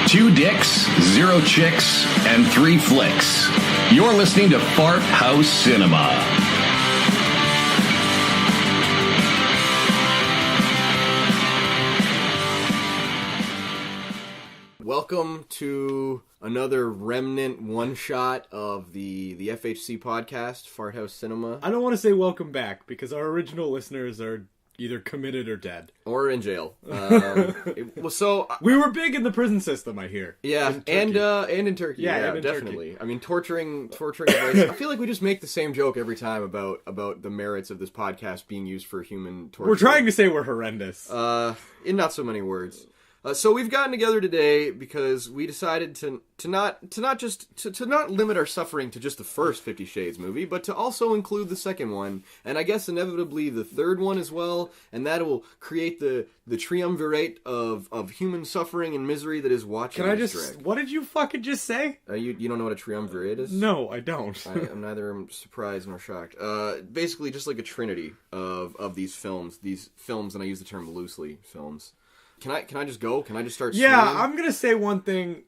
Two dicks, zero chicks, and three flicks. You're listening to Fart House Cinema. Welcome to another remnant one-shot of the FHC podcast, Fart House Cinema. I don't want to say welcome back, because our original listeners are either committed or dead. Or in jail. We were big in the prison system, I hear. Yeah, and in Turkey. Yeah, definitely. Turkey. I mean, torturing I feel like we just make the same joke every time about the merits of this podcast being used for human torture. We're trying to say we're horrendous. In not so many words. So we've gotten together today because we decided to not limit our suffering to just the first 50 Shades movie, but to also include the second one, and I guess inevitably the third one as well, and that will create the triumvirate of human suffering and misery that is watching. What did you fucking just say? You don't know what a triumvirate is? No, I don't. I'm neither surprised nor shocked. Basically, just like a trinity of these films, and I use the term loosely, films. Can I just go? Can I just start swinging? Yeah, I'm gonna say one thing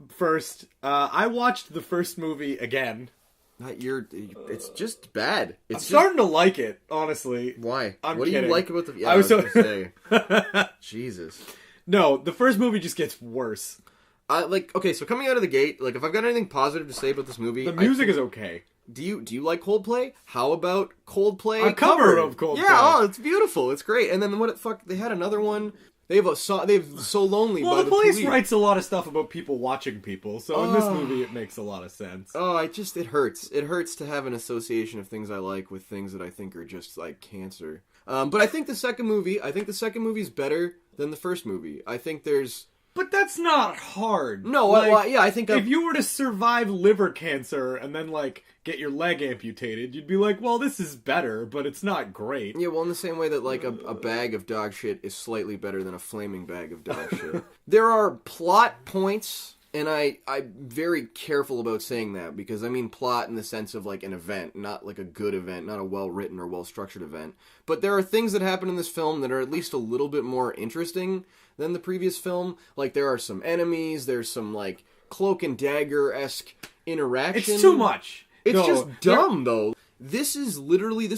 first. I watched the first movie again. It's just bad. I'm starting to like it, honestly. Why? What do you like about the... Yeah, gonna say. Jesus. No, the first movie just gets worse. Okay, so coming out of the gate, if I've got anything positive to say about this movie... The music is okay. Do you like Coldplay? How about Coldplay? A cover of Coldplay. Yeah, it's beautiful. It's great. And then they had another one... They have So Lonely by the Police. Police writes a lot of stuff about people watching people, so in this movie it makes a lot of sense. It hurts. It hurts to have an association of things I like with things that I think are just like cancer. But I think the second movie is better than the first movie. I think there's... But that's not hard. No, I think... If you were to survive liver cancer and then, get your leg amputated, you'd be like, well, this is better, but it's not great. Yeah, well, in the same way that, a bag of dog shit is slightly better than a flaming bag of dog shit. There are plot points, and I'm very careful about saying that, because I mean plot in the sense of, an event, not, a good event, not a well-written or well-structured event. But there are things that happen in this film that are at least a little bit more interesting than the previous film. There are some enemies, there's some, cloak and dagger-esque interaction. It's too much. It's just dumb, though. This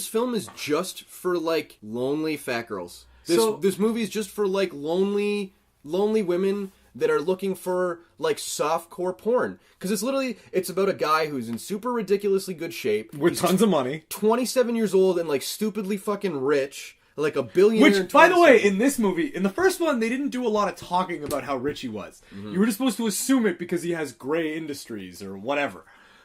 film is just for, lonely fat girls. This movie is just for, lonely women that are looking for, softcore porn. Because it's about a guy who's in super ridiculously good shape. With tons of money. 27 years old and, stupidly fucking rich. A billionaire. Which, by the way, in this movie, in the first one, they didn't do a lot of talking about how rich he was. Mm-hmm. You were just supposed to assume it because he has gray industries or whatever.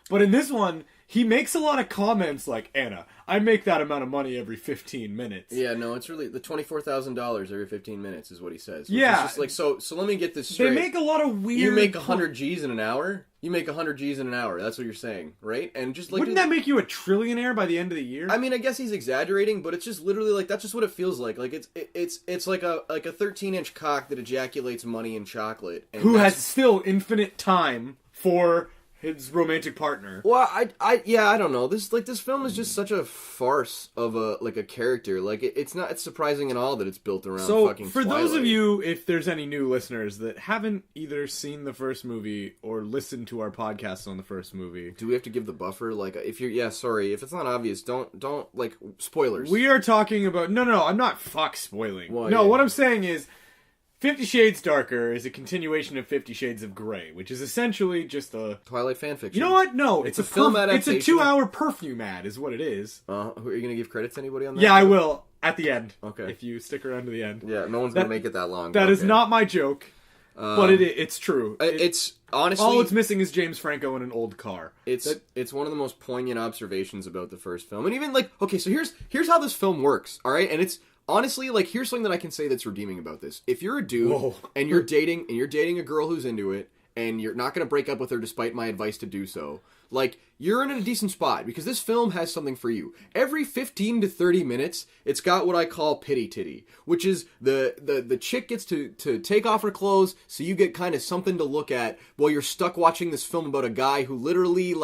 But in this one, he makes a lot of comments like, Anna, I make that amount of money every 15 minutes. Yeah, no, it's really the $24,000 every 15 minutes is what he says. Yeah. Is just so let me get this straight. They make a lot of weird... You make 100 G's in an hour? You make 100 G's in an hour. That's what you're saying, right? And just Wouldn't that make you a trillionaire by the end of the year? I mean, I guess he's exaggerating, but it's just literally that's just what it feels like. It's like a 13-inch cock that ejaculates money and chocolate. And who has still infinite time for his romantic partner. Well, I don't know. This film is just such a farce of a character. It's surprising at all that it's built around fucking for Twilight. Those of you, if there's any new listeners that haven't either seen the first movie or listened to our podcast on the first movie, do we have to give the buffer? If it's not obvious, don't spoilers. We are talking about no, I'm not spoiling. Well, no, yeah. What I'm saying is 50 Shades Darker is a continuation of 50 Shades of Grey, which is essentially just a... Twilight fanfiction. You know what? No, it's a film adaptation. It's a 2-hour perfume ad, is what it is. Are you going to give credit to anybody on that? Yeah, I will. At the end. Okay. If you stick around to the end. Yeah, no one's going to make it that long. That is not my joke, but it's true. It's honestly... All it's missing is James Franco in an old car. It's one of the most poignant observations about the first film. And even, okay, so here's how this film works, all right? And it's... Honestly, here's something that I can say that's redeeming about this. If you're a dude and you're dating a girl who's into it, and you're not going to break up with her despite my advice to do so, you're in a decent spot, because this film has something for you. Every 15 to 30 minutes, it's got what I call pity titty, which is the chick gets to take off her clothes, so you get kind of something to look at while you're stuck watching this film about a guy who literally,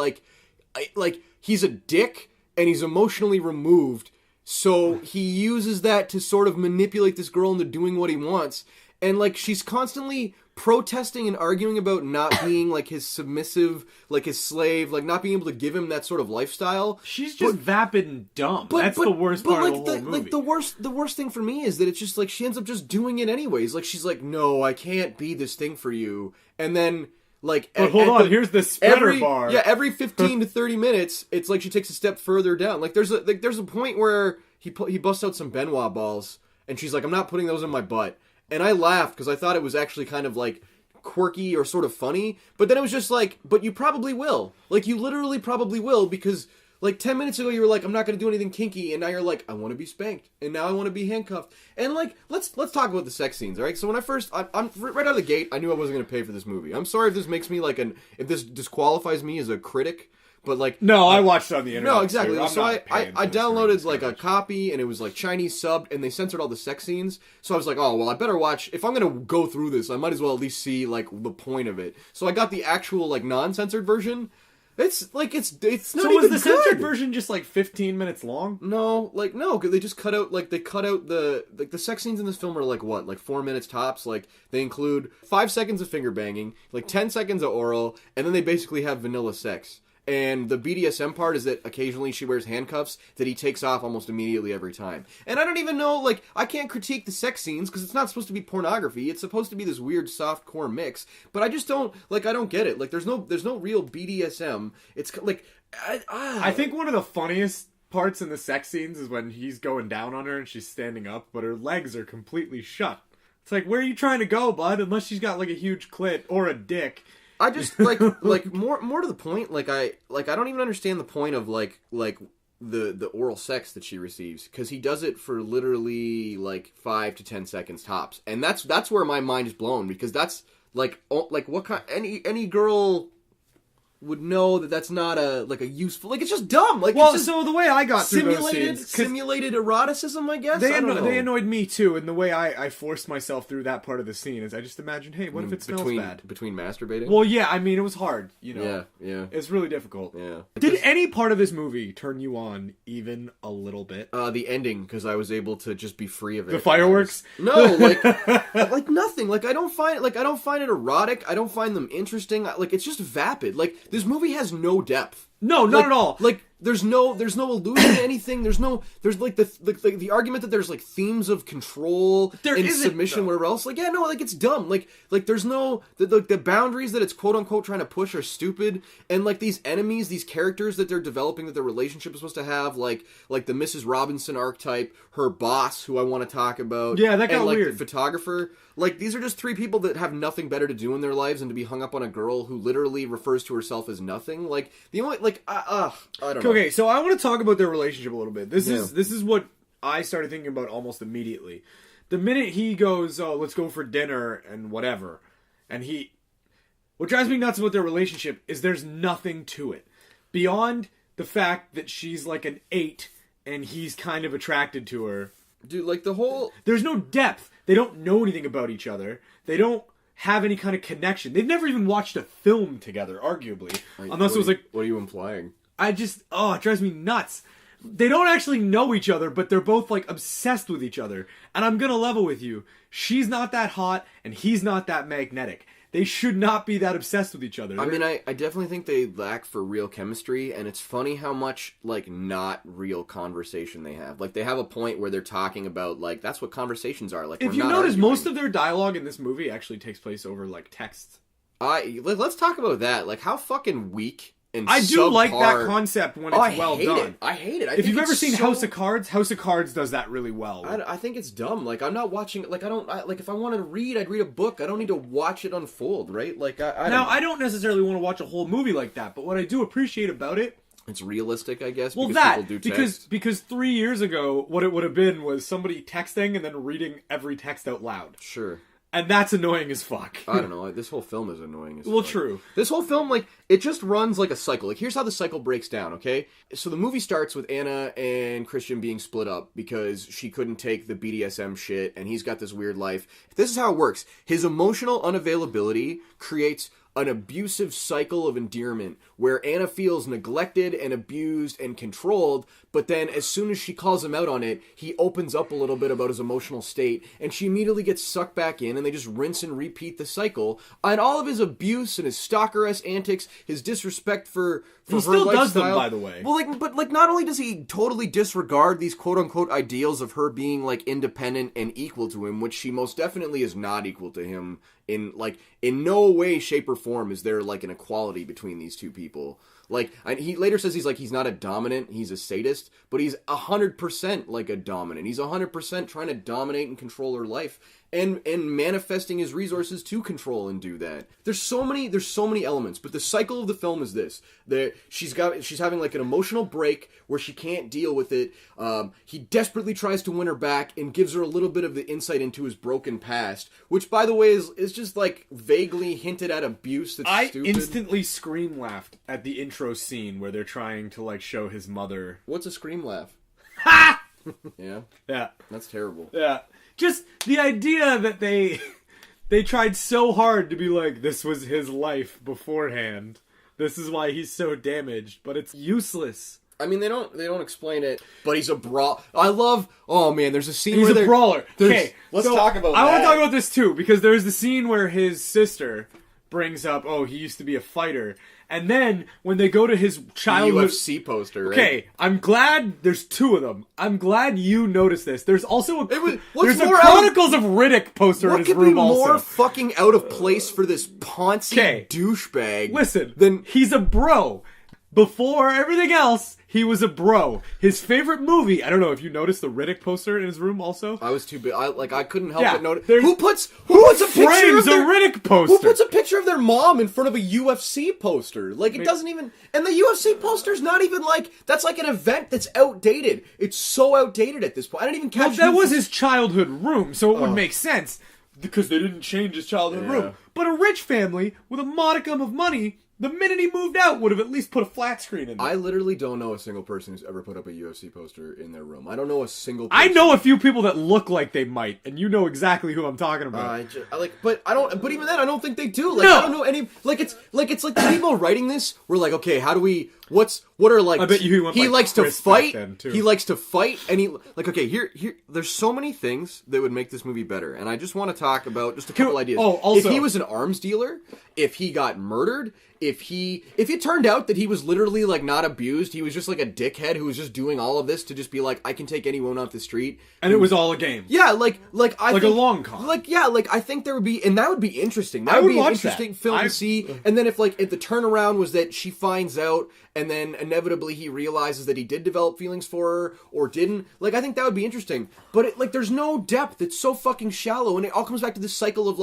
he's a dick, and he's emotionally removed. So he uses that to sort of manipulate this girl into doing what he wants. And, she's constantly protesting and arguing about not being like his submissive, like his slave, like not being able to give him that sort of lifestyle. She's just vapid and dumb. That's the worst part of the whole movie. Like the worst thing for me is that it's just like she ends up just doing it anyways. Like she's like, no, I can't be this thing for you, and then. Like, but hold on, here's the spreader bar. Yeah, every 15 to 30 minutes, it's like she takes a step further down. Like, there's a point where he busts out some Benoit balls, and she's like, I'm not putting those in my butt. And I laughed, because I thought it was actually kind of, like, quirky or sort of funny. But then it was just like, but you probably will. Like, you literally probably will, because... Like, 10 minutes ago, you were like, I'm not going to do anything kinky, and now you're like, I want to be spanked, and now I want to be handcuffed. And, like, let's talk about the sex scenes, all right? So when I first, I'm right out of the gate, I knew I wasn't going to pay for this movie. I'm sorry if this makes me, like, if this disqualifies me as a critic, but, like... No, I watched it on the internet. No, exactly. So I downloaded, like, a copy, and it was, like, Chinese subbed, and they censored all the sex scenes. So I was like, oh, well, I better watch... If I'm going to go through this, I might as well at least see, like, the point of it. So I got the actual, like, non-censored version... It's not even good. So was the censored version just like 15 minutes long? No, because they just cut out the sex scenes in this film are like what, like 4 minutes tops. Like they include 5 seconds of finger banging, like 10 seconds of oral, and then they basically have vanilla sex. And the BDSM part is that occasionally she wears handcuffs that he takes off almost immediately every time. And I don't even know, like, I can't critique the sex scenes because it's not supposed to be pornography. It's supposed to be this weird soft-core mix. But I just don't, like, I don't get it. Like, there's no real BDSM. It's, like, I think one of the funniest parts in the sex scenes is when he's going down on her and she's standing up, but her legs are completely shut. It's like, where are you trying to go, bud? Unless she's got, like, a huge clit or a dick. I just like more to the point. Like I don't even understand the point of like the oral sex that she receives, because he does it for literally like 5 to 10 seconds tops, and that's where my mind is blown, because that's like what kind any girl would know that that's not a useful, like, it's just dumb. Like, well, it's just so the way I got through those scenes, simulated eroticism, I guess. They annoyed me too, and the way I forced myself through that part of the scene is I just imagined, hey, what if it smells bad? Between masturbating? Well, yeah, I mean, it was hard, you know. Yeah. It's really difficult. Yeah. Did any part of this movie turn you on even a little bit? The ending, because I was able to just be free of it. The fireworks? No, like nothing. Like I don't find it erotic. I don't find them interesting. Like, it's just vapid. Like, this movie has no depth. No, not at all. Like, there's no allusion to anything. There's like the argument that there's like themes of control and submission, whatever else. Like, yeah, no, like, it's dumb. Like there's no the boundaries that it's quote unquote trying to push are stupid. And like these enemies, these characters that they're developing, that their relationship is supposed to have, like the Mrs. Robinson archetype, her boss, who I want to talk about. Yeah, that got and, like, weird. The photographer. Like, these are just 3 people that have nothing better to do in their lives than to be hung up on a girl who literally refers to herself as nothing. Like, the only, like, I don't know. Okay, so I want to talk about their relationship a little bit. This is what I started thinking about almost immediately. The minute he goes, oh, let's go for dinner and whatever, and what drives me nuts about their relationship is there's nothing to it. Beyond the fact that she's like an 8 and he's kind of attracted to her. Dude, like, the whole... There's no depth. They don't know anything about each other. They don't have any kind of connection. They've never even watched a film together, arguably. Unless it was like... What are you implying? it drives me nuts. They don't actually know each other, but they're both, like, obsessed with each other. And I'm gonna level with you. She's not that hot, and he's not that magnetic. They should not be that obsessed with each other. I mean, I definitely think they lack for real chemistry, and it's funny how much, like, not real conversation they have. Like, they have a point where they're talking about, like, that's what conversations are. Like, if you notice, most of their dialogue in this movie actually takes place over, like, text. Let's talk about that. Like, how fucking weak and I do like that concept when it's well done. I hate it. If you've ever seen House of Cards does that really well. I think it's dumb. Like, I'm not watching. Like, if I wanted to read, I'd read a book. I don't need to watch it unfold, right? Like, I don't necessarily want to watch a whole movie like that. But what I do appreciate about it, it's realistic, I guess. Well, because people do text. because 3 years ago, what it would have been was somebody texting and then reading every text out loud. Sure. And that's annoying as fuck. I don't know. This whole film is annoying as fuck. Well, true. This whole film, like, it just runs like a cycle. Like, here's how the cycle breaks down, okay? So the movie starts with Anna and Christian being split up because she couldn't take the BDSM shit, and he's got this weird life. This is how it works. His emotional unavailability creates an abusive cycle of endearment where Anna feels neglected and abused and controlled but then as soon as she calls him out on it, he opens up a little bit about his emotional state, and she immediately gets sucked back in, and they just rinse and repeat the cycle. And all of his abuse and his stalker-esque antics, his disrespect for He her still lifestyle, does them, by the way. Well, but not only does he totally disregard these quote-unquote ideals of her being, independent and equal to him, which she most definitely is not equal to him in no way, shape, or form is there, an equality between these two people. He later says he's not a dominant, he's a sadist, but he's 100% a dominant. He's 100% trying to dominate and control her life. And manifesting his resources to control and do that. There's so many elements, but the cycle of the film is this: that she's having an emotional break where she can't deal with it. He desperately tries to win her back and gives her a little bit of the insight into his broken past, which, by the way, is just vaguely hinted at abuse. That's stupid. I instantly scream laughed at the intro scene where they're trying to show his mother. What's a scream laugh? Ha! Yeah, that's terrible. Yeah. Just the idea that they tried so hard to be this was his life beforehand. This is why he's so damaged, but it's useless. I mean, they don't explain it, but he's a brawl. Oh man, there's a scene he's where a brawler. Okay, let's talk about that. I want to talk about this too, because there's the scene where his sister brings up, he used to be a fighter. And then, when they go to his childhood... UFC poster, right? Okay, I'm glad there's two of them. I'm glad you noticed this. There's also there's a Chronicles of Riddick poster in his room also. What could be more fucking out of place for this poncy douchebag? Listen, he's a bro. Before everything else, he was a bro. His favorite movie... I don't know if you noticed the Riddick poster in his room also. I was too big. I couldn't help but notice. Who puts a picture of their Riddick poster? Who puts a picture of their mom in front of a UFC poster? It doesn't even... And the UFC poster's not even that's an event that's outdated. It's so outdated at this point. I didn't even catch... Well, that was his childhood room, so it would make sense. Because they didn't change his childhood room. But a rich family with a modicum of money... The minute he moved out, would have at least put a flat screen in there. I literally don't know a single person who's ever put up a UFC poster in their room. I don't know a single person. I know a few people that look like they might, and you know exactly who I'm talking about. But even then, I don't think they do. No! I don't know any. It's the people writing this were okay, how do we? What are I bet you he likes to Chris fight. back then, too. He likes to fight, and he okay. Here. There's so many things that would make this movie better, and I just want to talk about just a couple ideas. Oh, also, if he was an arms dealer, if he got murdered, if it turned out that he was literally not abused, he was just a dickhead who was just doing all of this to just be I can take anyone off the street, and it was all a game. Yeah, I think, a long con. I think there would be, and that would be interesting. That I would would be an watch interesting that. film to see. And then if the turnaround was that she finds out, and then inevitably he realizes that he did develop feelings for her or didn't. I think that would be interesting. But there's no depth. It's so fucking shallow, and it all comes back to this cycle of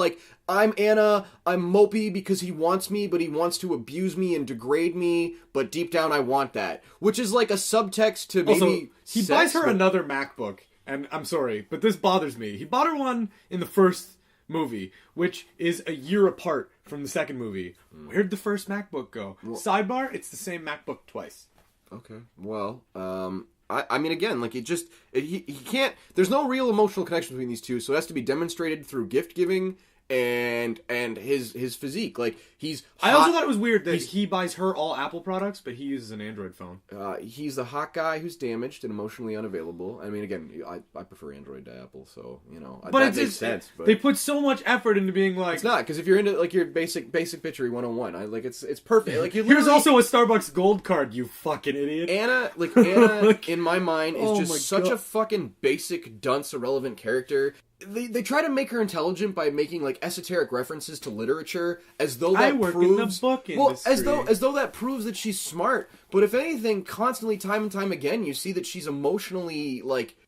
I'm Anna, I'm mopey because he wants me, but he wants to abuse me and degrade me, but deep down I want that. Which is a subtext to maybe Also, he sex, buys her but... another MacBook, and I'm sorry, but this bothers me. He bought her one in the first movie, which is a year apart from the second movie. Where'd the first MacBook go? Sidebar, it's the same MacBook twice. Okay, well, I mean, again, he can't... There's no real emotional connection between these two, so it has to be demonstrated through gift-giving and his physique. He's hot. I also thought it was weird that he buys her all Apple products, but he uses an Android phone. He's the hot guy who's damaged and emotionally unavailable. I mean, again, I prefer Android to Apple, so but that makes sense. But they put so much effort into being it's not, because if you're into your basic picture 101, it's perfect. Here's also a Starbucks Gold card, you fucking idiot. Anna in my mind is just such a fucking basic, dunce, irrelevant character. They try to make her intelligent by making esoteric references to literature, as though that proves in the book industry. as though that proves that she's smart. But if anything, constantly, time and time again, you see that she's emotionally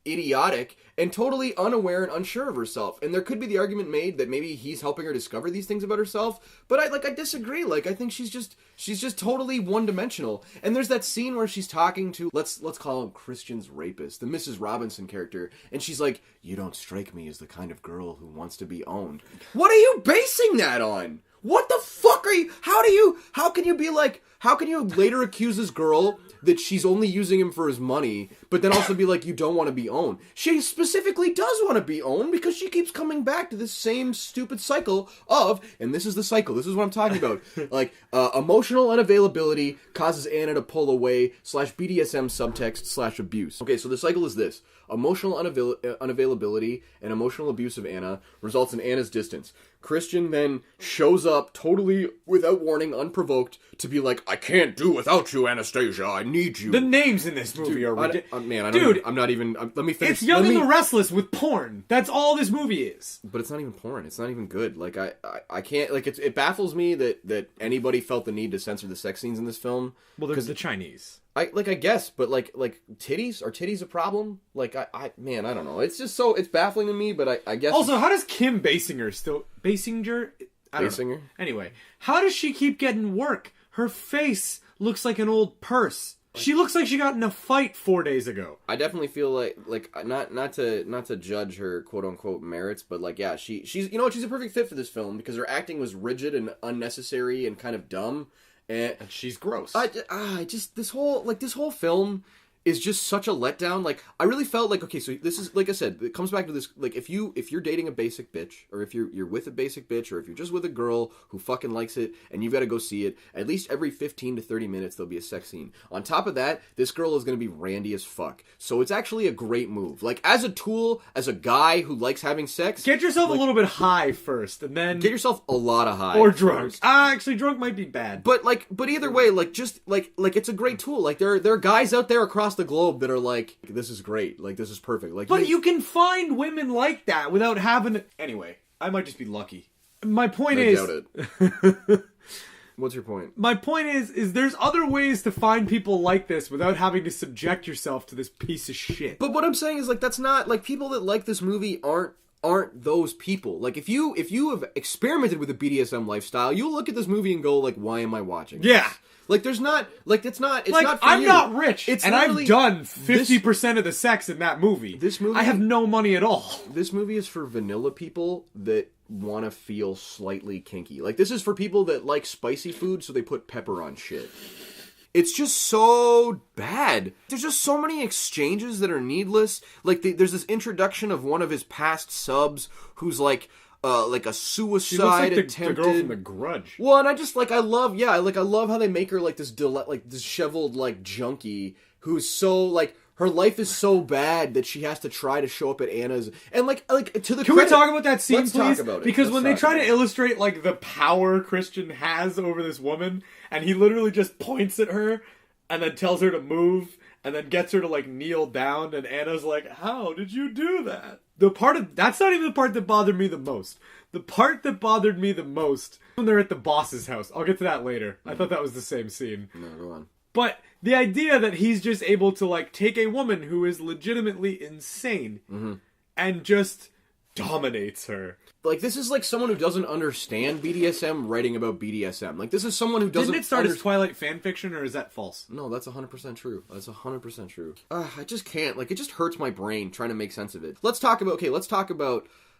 idiotic and totally unaware and unsure of herself. And there could be the argument made that maybe he's helping her discover these things about herself. But I disagree. I think she's just totally one-dimensional. And there's that scene where she's talking to let's call him Christian's rapist, the Mrs. Robinson character, and she's like, "You don't strike me as the kind of girl who wants to be owned." What are you basing that on? What the fuck are you? How can you later accuse this girl that she's only using him for his money, but then also be like, you don't want to be owned. She specifically does want to be owned because she keeps coming back to this same stupid cycle of, and this is the cycle, this is what I'm talking about, like, emotional unavailability causes Anna to pull away / BDSM subtext / abuse. Okay, so the cycle is this. Emotional unavailability and emotional abuse of Anna results in Anna's distance. Christian then shows up totally without warning, unprovoked, to be like, I can't do without you, Anastasia. I need you. The names in this movie are ridiculous. Man, I don't I'm not even... let me finish. It's Young and the Restless with porn. That's all this movie is. But it's not even porn. It's not even good. Like, I can't... Like, it baffles me that anybody felt the need to censor the sex scenes in this film. Well, there's the Chinese. I guess, but like titties? Are titties a problem? Like, man, I don't know. It's just so... It's baffling to me, but I guess... Also, how does Kim Basinger still... Basinger? I don't know. Anyway, how does she keep getting work? Her face looks like an old purse. She looks like she got in a fight 4 days ago. I definitely feel like not to judge her quote unquote merits, but like, yeah, she's you know what, she's a perfect fit for this film because her acting was rigid and unnecessary and kind of dumb, and she's gross. I just this whole film is just such a letdown. Like, I really felt like, okay, so this is, like I said, it comes back to this, like, if you're dating a basic bitch, or if you're with a basic bitch, or if you're just with a girl who fucking likes it, and you've got to go see it, at least every 15 to 30 minutes there'll be a sex scene. On top of that, this girl is going to be randy as fuck. So it's actually a great move. Like, as a tool, as a guy who likes having sex... Get yourself a little bit high first, and then... Get yourself a lot of high. Or drunk. Actually, drunk might be bad. But either way, like, just, like it's a great tool. Like, there are guys out there across the globe that are like, this is great, like, this is perfect. Like, but you can find women like that without having... Anyway, I might just be lucky. My point is... I doubt it. What's your point? My point is there's other ways to find people like this without having to subject yourself to this piece of shit. But what I'm saying is, like, that's not... Like, people that like this movie aren't those people. Like, if you have experimented with the BDSM lifestyle, you'll look at this movie and go, like, why am I watching this? Yeah. Like, there's not... Like, it's not for I'm you. not rich, it's and I've done 50% of the sex in that movie. This movie... I have no money at all. This movie is for vanilla people that want to feel slightly kinky. Like, this is for people that like spicy food, so they put pepper on shit. It's just so bad. There's just so many exchanges that are needless. Like, there's this introduction of one of his past subs who's like a suicide attempted. The girl from The Grudge. Well, and I just I love how they make her like this disheveled like junkie who's so like, her life is so bad that she has to try to show up at Anna's, and like to the. Can we talk about that scene, Let's please? talk about it. Because when they try to illustrate like the power Christian has over this woman, and he literally just points at her and then tells her to move, and then gets her to like kneel down, and Anna's like, "How did you do that?" That's not even the part that bothered me the most. The part that bothered me the most when they're at the boss's house. I'll get to that later. I thought that was the same scene. No, go on. But the idea that he's just able to like take a woman who is legitimately insane and just dominates her. Like, this is like someone who doesn't understand BDSM writing about BDSM. Like, this is someone who doesn't... Didn't it start as Twilight fanfiction, or is that false? No, that's 100% true. That's 100% true. I just can't. Like, it just hurts my brain trying to make sense of it. Let's talk about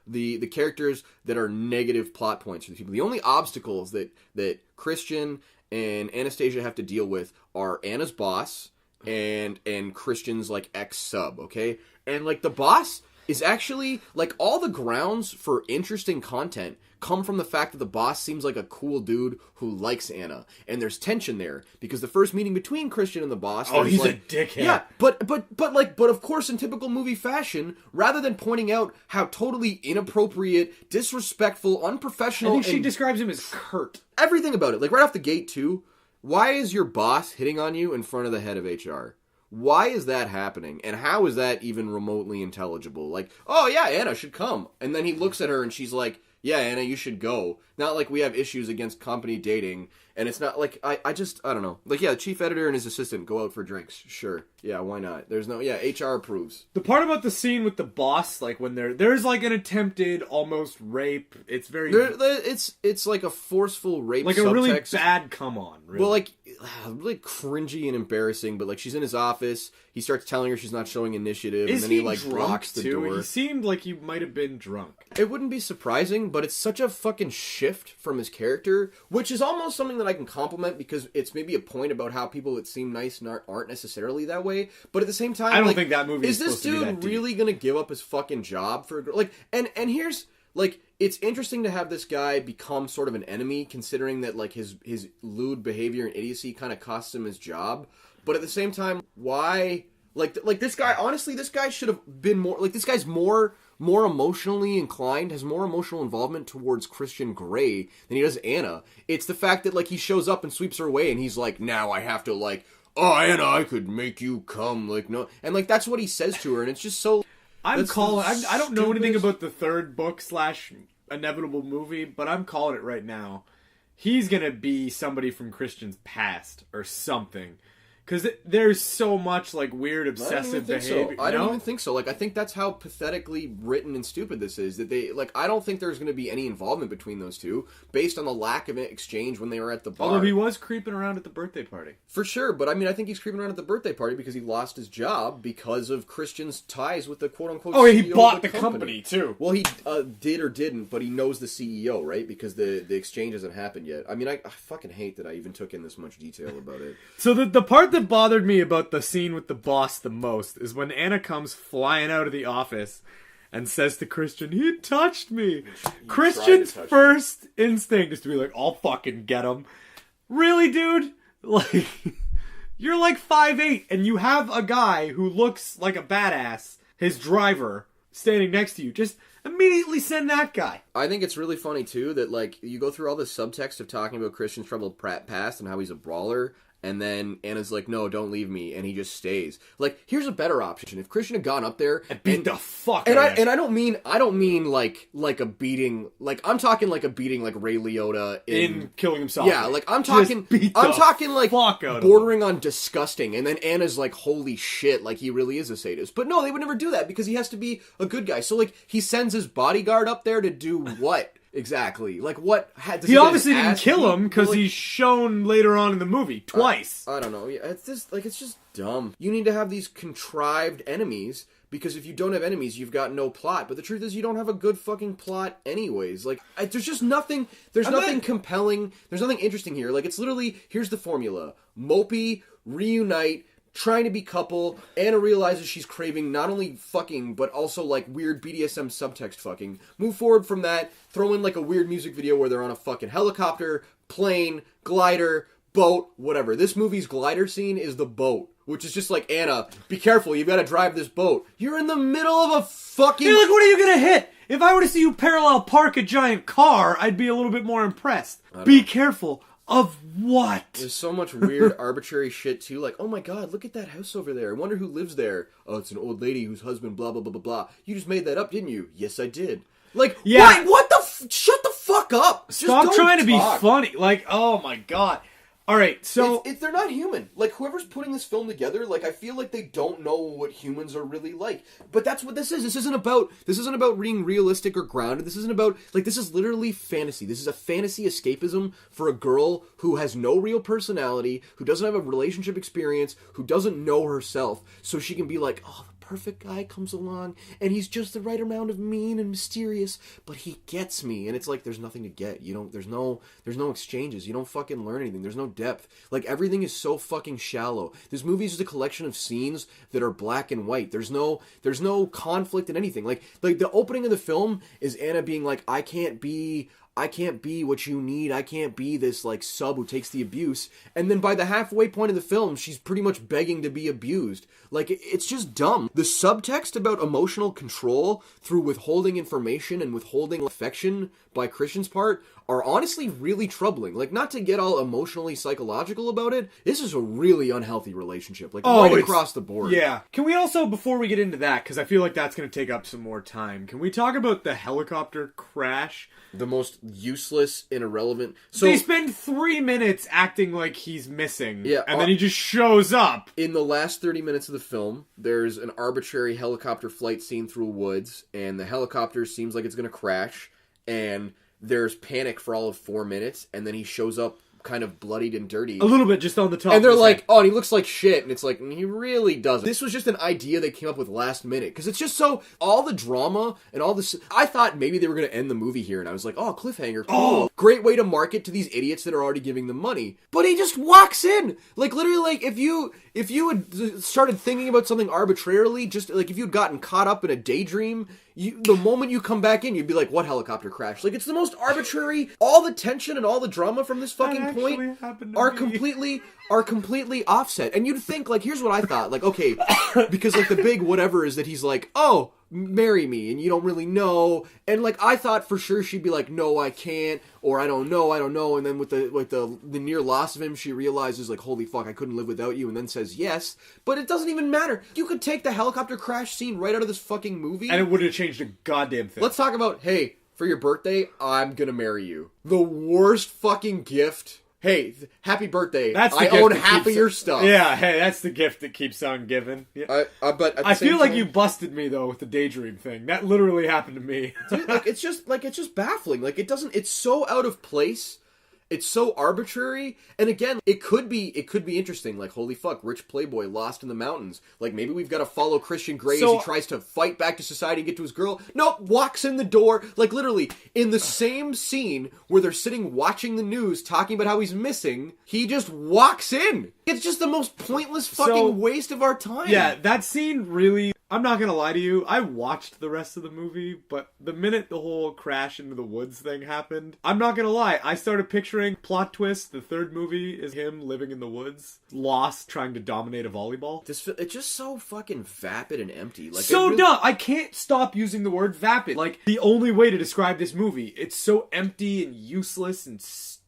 the characters that are negative plot points for the people. The only obstacles that Christian and Anastasia have to deal with are Anna's boss and Christian's, like, ex-sub, okay? And, like, the boss is actually, like, all the grounds for interesting content come from the fact that the boss seems like a cool dude who likes Anna. And there's tension there, because the first meeting between Christian and the boss... Oh, he's like, a dickhead. Yeah, but of course, in typical movie fashion, rather than pointing out how totally inappropriate, disrespectful, unprofessional... I think she describes him as curt. Everything about it. Like, right off the gate, too. Why is your boss hitting on you in front of the head of HR? Why is that happening? And how is that even remotely intelligible? Like, oh yeah, Anna should come. And then he looks at her and she's like, yeah, Anna, you should go. Not like we have issues against company dating. And it's not like, I don't know. Like, yeah, the chief editor and his assistant go out for drinks. Sure. Yeah, why not? HR approves. The part about the scene with the boss, like when there's like an attempted almost rape. It's very... It's like a forceful rape like subtext. a really bad come on. Really. Well, really cringy and embarrassing. But like, she's in his office. He starts telling her she's not showing initiative, Is and then he he like drunk blocks the too? door. He seemed like he might have been drunk. It wouldn't be surprising, but it's such a fucking shift from his character, which is almost something that I can compliment because it's maybe a point about how people that seem nice aren't necessarily that way. But at the same time, I don't like, think that movie is this supposed to be that dude deep. really gonna give up his fucking job for a girl? Like, and here's like, it's interesting to have this guy become sort of an enemy, considering that like his lewd behavior and idiocy kind of costs him his job. But at the same time, why? Like this guy, honestly, this guy should have been more, like, this guy's more emotionally inclined, has more emotional involvement towards Christian Grey than he does Anna. It's the fact that, like, he shows up and sweeps her away, and he's like, now I have to, like, oh, Anna, I could make you come, like, no. And, like, that's what he says to her, and it's just so... I don't know anything stupidest- about the third book / inevitable movie, but I'm calling it right now. He's gonna be somebody from Christian's past or something. Because there's so much, like, weird obsessive behavior. I don't even think so. Like, I think that's how pathetically written and stupid this is. That they, like, I don't think there's going to be any involvement between those two, based on the lack of exchange when they were at the bar. Although he was creeping around at the birthday party. For sure, but I mean, I think he's creeping around at the birthday party because he lost his job because of Christian's ties with the quote-unquote Oh, he CEO bought of the company, too. Well, he did or didn't, but he knows the CEO, right? Because the exchange hasn't happened yet. I mean, I fucking hate that I even took in this much detail about it. So the part that bothered me about the scene with the boss the most is when Anna comes flying out of the office and says to Christian, he touched me. Christian's touch first instinct is to be like, I'll fucking get him. Really, dude? Like, you're like 5'8", and you have a guy who looks like a badass, his driver, standing next to you. Just immediately send that guy. I think it's really funny, too, that, like, you go through all this subtext of talking about Christian's troubled past and how he's a brawler, and then Anna's like, no, don't leave me, and he just stays. Like, here's a better option. If Christian had gone up there And beat the fuck and out of him. I don't mean like a beating, like, I'm talking like a beating like Ray Liotta in killing himself. yeah, like, I'm talking like fuck out of bordering on disgusting, and then Anna's like, holy shit, like, he really is a sadist. But no, they would never do that because he has to be a good guy. So, like, he sends his bodyguard up there to do what? Exactly. Like, what? He obviously didn't kill him because he's shown later on in the movie twice. I don't know. Yeah, it's just dumb. You need to have these contrived enemies because if you don't have enemies, you've got no plot. But the truth is, you don't have a good fucking plot anyways. Like, there's just nothing. There's nothing compelling. There's nothing interesting here. Like, it's literally, here's the formula: Mopey, reunite, trying to be couple. Anna realizes she's craving not only fucking, but also, like, weird BDSM subtext fucking. Move forward from that, throw in, like, a weird music video where they're on a fucking helicopter, plane, glider, boat, whatever. This movie's glider scene is the boat, which is just like, Anna, be careful, you've got to drive this boat. You're in the middle of a fucking... Hey, look, what are you gonna hit? If I were to see you parallel park a giant car, I'd be a little bit more impressed. Be careful. Of what? There's so much weird, arbitrary shit, too. Like, oh my god, look at that house over there. I wonder who lives there. Oh, it's an old lady whose husband, blah, blah, blah, blah, blah. You just made that up, didn't you? Yes, I did. Like, Yeah. what the shut the fuck up. Just Stop don't trying to be talk. funny. Like, oh my god. Alright, so... They're not human. Like, whoever's putting this film together, like, I feel like they don't know what humans are really like. But that's what this is. This isn't about being realistic or grounded. This isn't about, like, this is literally fantasy. This is a fantasy escapism for a girl who has no real personality, who doesn't have a relationship experience, who doesn't know herself, so she can be like, oh, the perfect guy comes along, and he's just the right amount of mean and mysterious, but he gets me. And it's like, there's nothing to get. There's no exchanges. You don't fucking learn anything. There's no depth. Like, everything is so fucking shallow. This movie is just a collection of scenes that are black and white. There's no conflict in anything. Like the opening of the film is Anna being like, I can't be what you need. I can't be this, like, sub who takes the abuse. And then by the halfway point of the film, she's pretty much begging to be abused. Like, it's just dumb. The subtext about emotional control through withholding information and withholding affection by Christian's part are honestly really troubling. Like, not to get all emotionally psychological about it, this is a really unhealthy relationship. Like, right across the board. Yeah. Can we also, before we get into that, because I feel like that's going to take up some more time, can we talk about the helicopter crash? The most useless and irrelevant... So they spend 3 minutes acting like he's missing, Yeah, and then he just shows up. in the last 30 minutes of the film, there's an arbitrary helicopter flight scene through woods, and the helicopter seems like it's going to crash, and there's panic for all of 4 minutes, and then he shows up kind of bloodied and dirty. A little bit, just on the top. And they're of his like, head. oh, and he looks like shit. And it's like, he really doesn't. This was just an idea they came up with last minute. Because it's just so, all the drama and all this, I thought maybe they were going to end the movie here. And I was like, oh, cliffhanger. Cool. Oh. Great way to market to these idiots that are already giving them money. But he just walks in. Like, literally, like, if you had started thinking about something arbitrarily, just, like, if you'd gotten caught up in a daydream, the moment you come back in, you'd be like, what helicopter crash? Like, it's the most arbitrary, all the tension and all the drama from this fucking point are completely offset. And you'd think, like, here's what I thought, like, okay, because, like, the big whatever is that he's like, oh, marry me, and you don't really know, and, like, I thought for sure she'd be like, no, I can't, or I don't know, and then with the near loss of him, she realizes, like, holy fuck, I couldn't live without you, and then says yes, but it doesn't even matter. You could take the helicopter crash scene right out of this fucking movie, and it would have changed a goddamn thing. Let's talk about, hey, for your birthday, I'm gonna marry you. The worst fucking gift. Hey, happy birthday. I own half of your stuff. Yeah, hey, that's the gift that keeps on giving. Yeah. But I feel like you busted me, though, with the daydream thing. That literally happened to me. Dude, like, it's just baffling. Like, it's so out of place. It's so arbitrary, and again, it could be interesting. Like, holy fuck, rich playboy lost in the mountains. Like, maybe we've got to follow Christian Grey as he tries to fight back to society and get to his girl. Nope, walks in the door. Like, literally, in the same scene where they're sitting watching the news, talking about how he's missing, he just walks in. It's just the most pointless fucking waste of our time. Yeah, that scene really... I'm not gonna lie to you, I watched the rest of the movie, but the minute the whole crash into the woods thing happened, I'm not gonna lie, I started picturing plot twist, the third movie is him living in the woods, lost, trying to dominate a volleyball. It's just so fucking vapid and empty. Like, so dumb! I can't stop using the word vapid. Like, the only way to describe this movie. It's so empty and useless and stupid.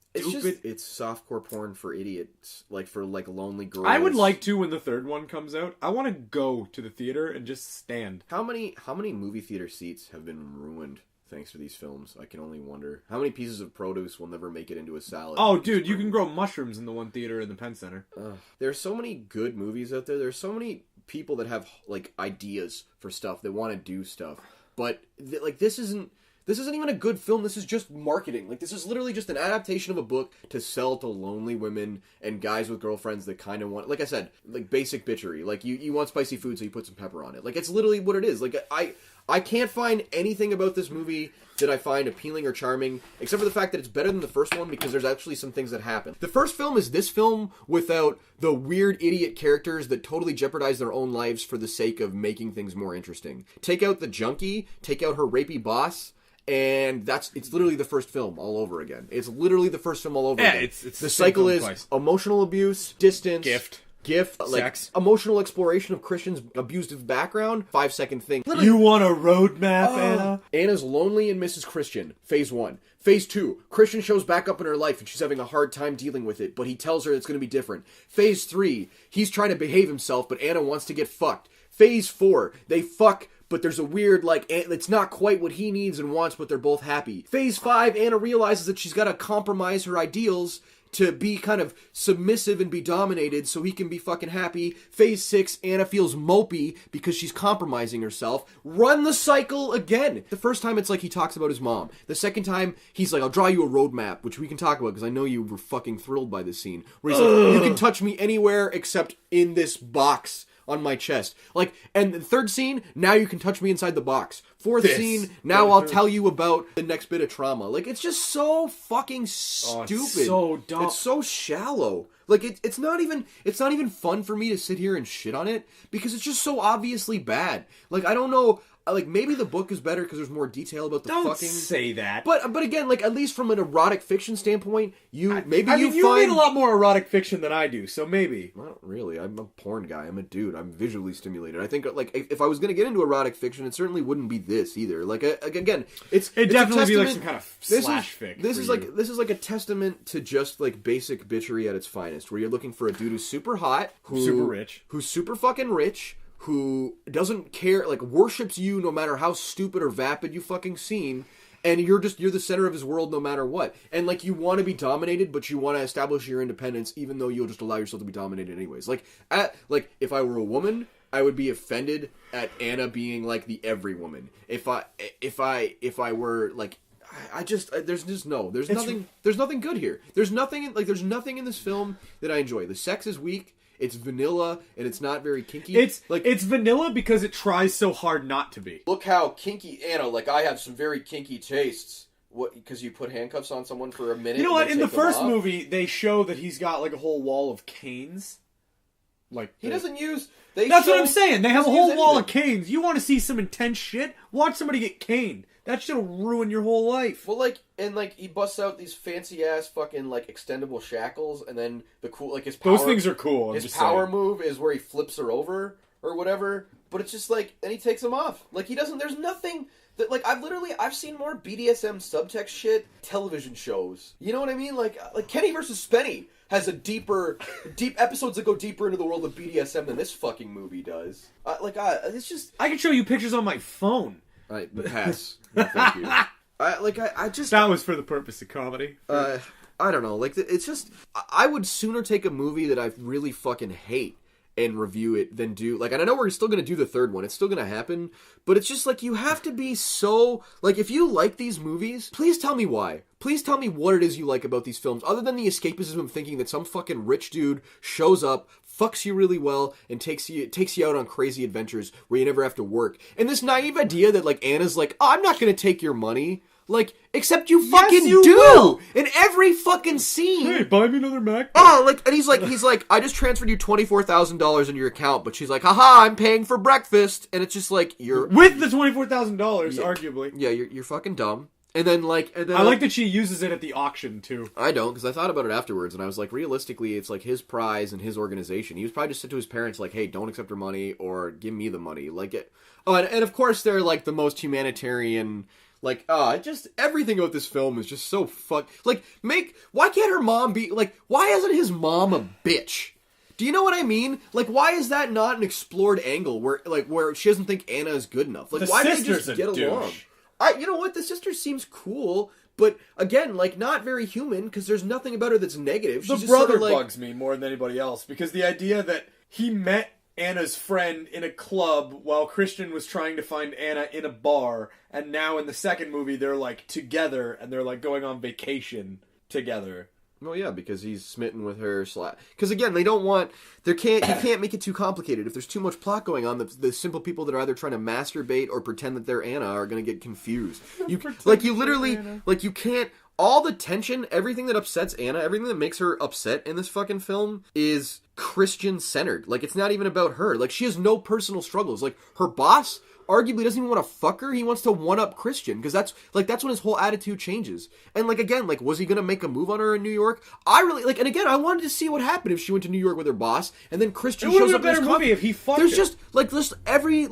It's softcore porn for idiots, like for like lonely girls. I would like to when the third one comes out. I want to go to the theater and just stand. How many movie theater seats have been ruined thanks to these films? I can only wonder. How many pieces of produce will never make it into a salad? Oh, dude, you can grow mushrooms in the one theater in the Penn Center. There's so many good movies out there. There's so many people that have like ideas for stuff. They want to do stuff, but like this isn't even a good film. This is just marketing. Like, this is literally just an adaptation of a book to sell to lonely women and guys with girlfriends that kind of want, like I said, like basic bitchery. Like, you want spicy food, so you put some pepper on it. Like, it's literally what it is. Like, I can't find anything about this movie that I find appealing or charming, except for the fact that it's better than the first one because there's actually some things that happen. The first film is this film without the weird idiot characters that totally jeopardize their own lives for the sake of making things more interesting. Take out the junkie, take out her rapey boss, and it's literally the first film all over again. It's literally the first film all over again. It's the cycle is twice. Emotional abuse, distance, gift, like sex, emotional exploration of Christian's abusive background. 5-second thing. Literally. You want a roadmap, Anna? Anna's lonely and misses Christian. Phase 1. Phase 2. Christian shows back up in her life and she's having a hard time dealing with it, but he tells her it's going to be different. Phase 3. He's trying to behave himself, but Anna wants to get fucked. Phase 4. They fuck, but there's a weird, like, it's not quite what he needs and wants, but they're both happy. Phase 5, Anna realizes that she's got to compromise her ideals to be kind of submissive and be dominated so he can be fucking happy. Phase 6, Anna feels mopey because she's compromising herself. Run the cycle again. The first time it's like he talks about his mom. The second time, he's like, I'll draw you a roadmap, which we can talk about because I know you were fucking thrilled by this scene. Where he's like, you can touch me anywhere except in this box on my chest. Like, and the third scene, now you can touch me inside the box. Fourth scene, now I'll tell you about the next bit of trauma. Like, it's just so fucking stupid. It's so dumb. It's so shallow. Like, it's not even fun for me to sit here and shit on it because it's just so obviously bad. Like, I don't know. Like, maybe the book is better because there's more detail about the Don't fucking... say that. But again, like, at least from an erotic fiction standpoint, you read a lot more erotic fiction than I do, so maybe. Not really. I'm a porn guy. I'm a dude. I'm visually stimulated. I think, like, if I was going to get into erotic fiction, it certainly wouldn't be this either. Like, again, it's definitely be like some kind of slash fic. This is like a testament to just, like, basic bitchery at its finest, where you're looking for a dude who's super hot, super rich, who's super fucking rich, who doesn't care, like, worships you no matter how stupid or vapid you fucking seem, and you're the center of his world no matter what. And, like, you want to be dominated, but you want to establish your independence, even though you'll just allow yourself to be dominated anyways. Like, if I were a woman, I would be offended at Anna being, like, the every woman. If I were, like, there's nothing good here. There's nothing in this film that I enjoy. The sex is weak. It's vanilla, and it's not very kinky. It's vanilla because it tries so hard not to be. Look how kinky, Anna, like, I have some very kinky tastes. What, because you put handcuffs on someone for a minute? You know what? In the first movie, they show that he's got, like, a whole wall of canes. Like, he doesn't use... That's what I'm saying. They have a whole wall of canes. You want to see some intense shit? Watch somebody get caned. That shit'll ruin your whole life. Well, like, and, like, he busts out these fancy-ass fucking, like, extendable shackles, and then the cool, like, his power... Those things are cool. His power move is where he flips her over, or whatever, but it's just, like, and he takes them off. Like, he doesn't... There's nothing... That, like, I've seen more BDSM subtext shit television shows. You know what I mean? Like Kenny versus Spenny has a deep episodes that go deeper into the world of BDSM than this fucking movie does. It's just... I can show you pictures on my phone. Alright, pass. No, thank you. I just... That was for the purpose of comedy. I don't know. Like, it's just... I would sooner take a movie that I really fucking hate and review it than do... Like, and I know we're still going to do the third one. It's still going to happen. But it's just, like, you have to be so... Like, if you like these movies, please tell me why. Please tell me what it is you like about these films, other than the escapism of thinking that some fucking rich dude shows up, fucks you really well, and takes you out on crazy adventures where you never have to work. And this naive idea that, like, Anna's like, oh, I'm not going to take your money. Like, except you fucking do! Will. In every fucking scene. Hey, buy me another Mac. Oh, like, and he's like, I just transferred you $24,000 into your account, but she's like, haha, I'm paying for breakfast. And it's just like, you're... With the $24,000, arguably. Yeah, you're fucking dumb. And then, I like that she uses it at the auction, too. I don't, because I thought about it afterwards, and I was like, realistically, it's like his prize and his organization. He was probably just said to his parents, like, hey, don't accept her money, or give me the money. Like, it... Oh, and of course, they're, like, the most humanitarian... Like, just everything about this film is just so like, why can't her mom be, like, why isn't his mom a bitch? Do you know what I mean? Like, why is that not an explored angle where she doesn't think Anna is good enough? Like, why do they just get along? You know what? The sister seems cool, but again, like, not very human, because there's nothing about her that's negative. She's the brother bugs me more than anybody else, because the idea that he met Anna's friend in a club while Christian was trying to find Anna in a bar, and now in the second movie they're like together and they're like going on vacation together. Well, yeah, because he's smitten with her. Because again, they don't want... You can't make it too complicated. If there's too much plot going on, the simple people that are either trying to masturbate or pretend that they're Anna are going to get confused. You can't... All the tension, everything that upsets Anna, everything that makes her upset in this fucking film is Christian-centered. Like, it's not even about her. Like, she has no personal struggles. Like, her boss arguably doesn't even want to fuck her. He wants to one-up Christian, because that's when his whole attitude changes. And, like, again, like, was he going to make a move on her in New York? I really, like, and again, I wanted to see what happened if she went to New York with her boss, and then Christian shows up in this movie if he fucked There's her. just every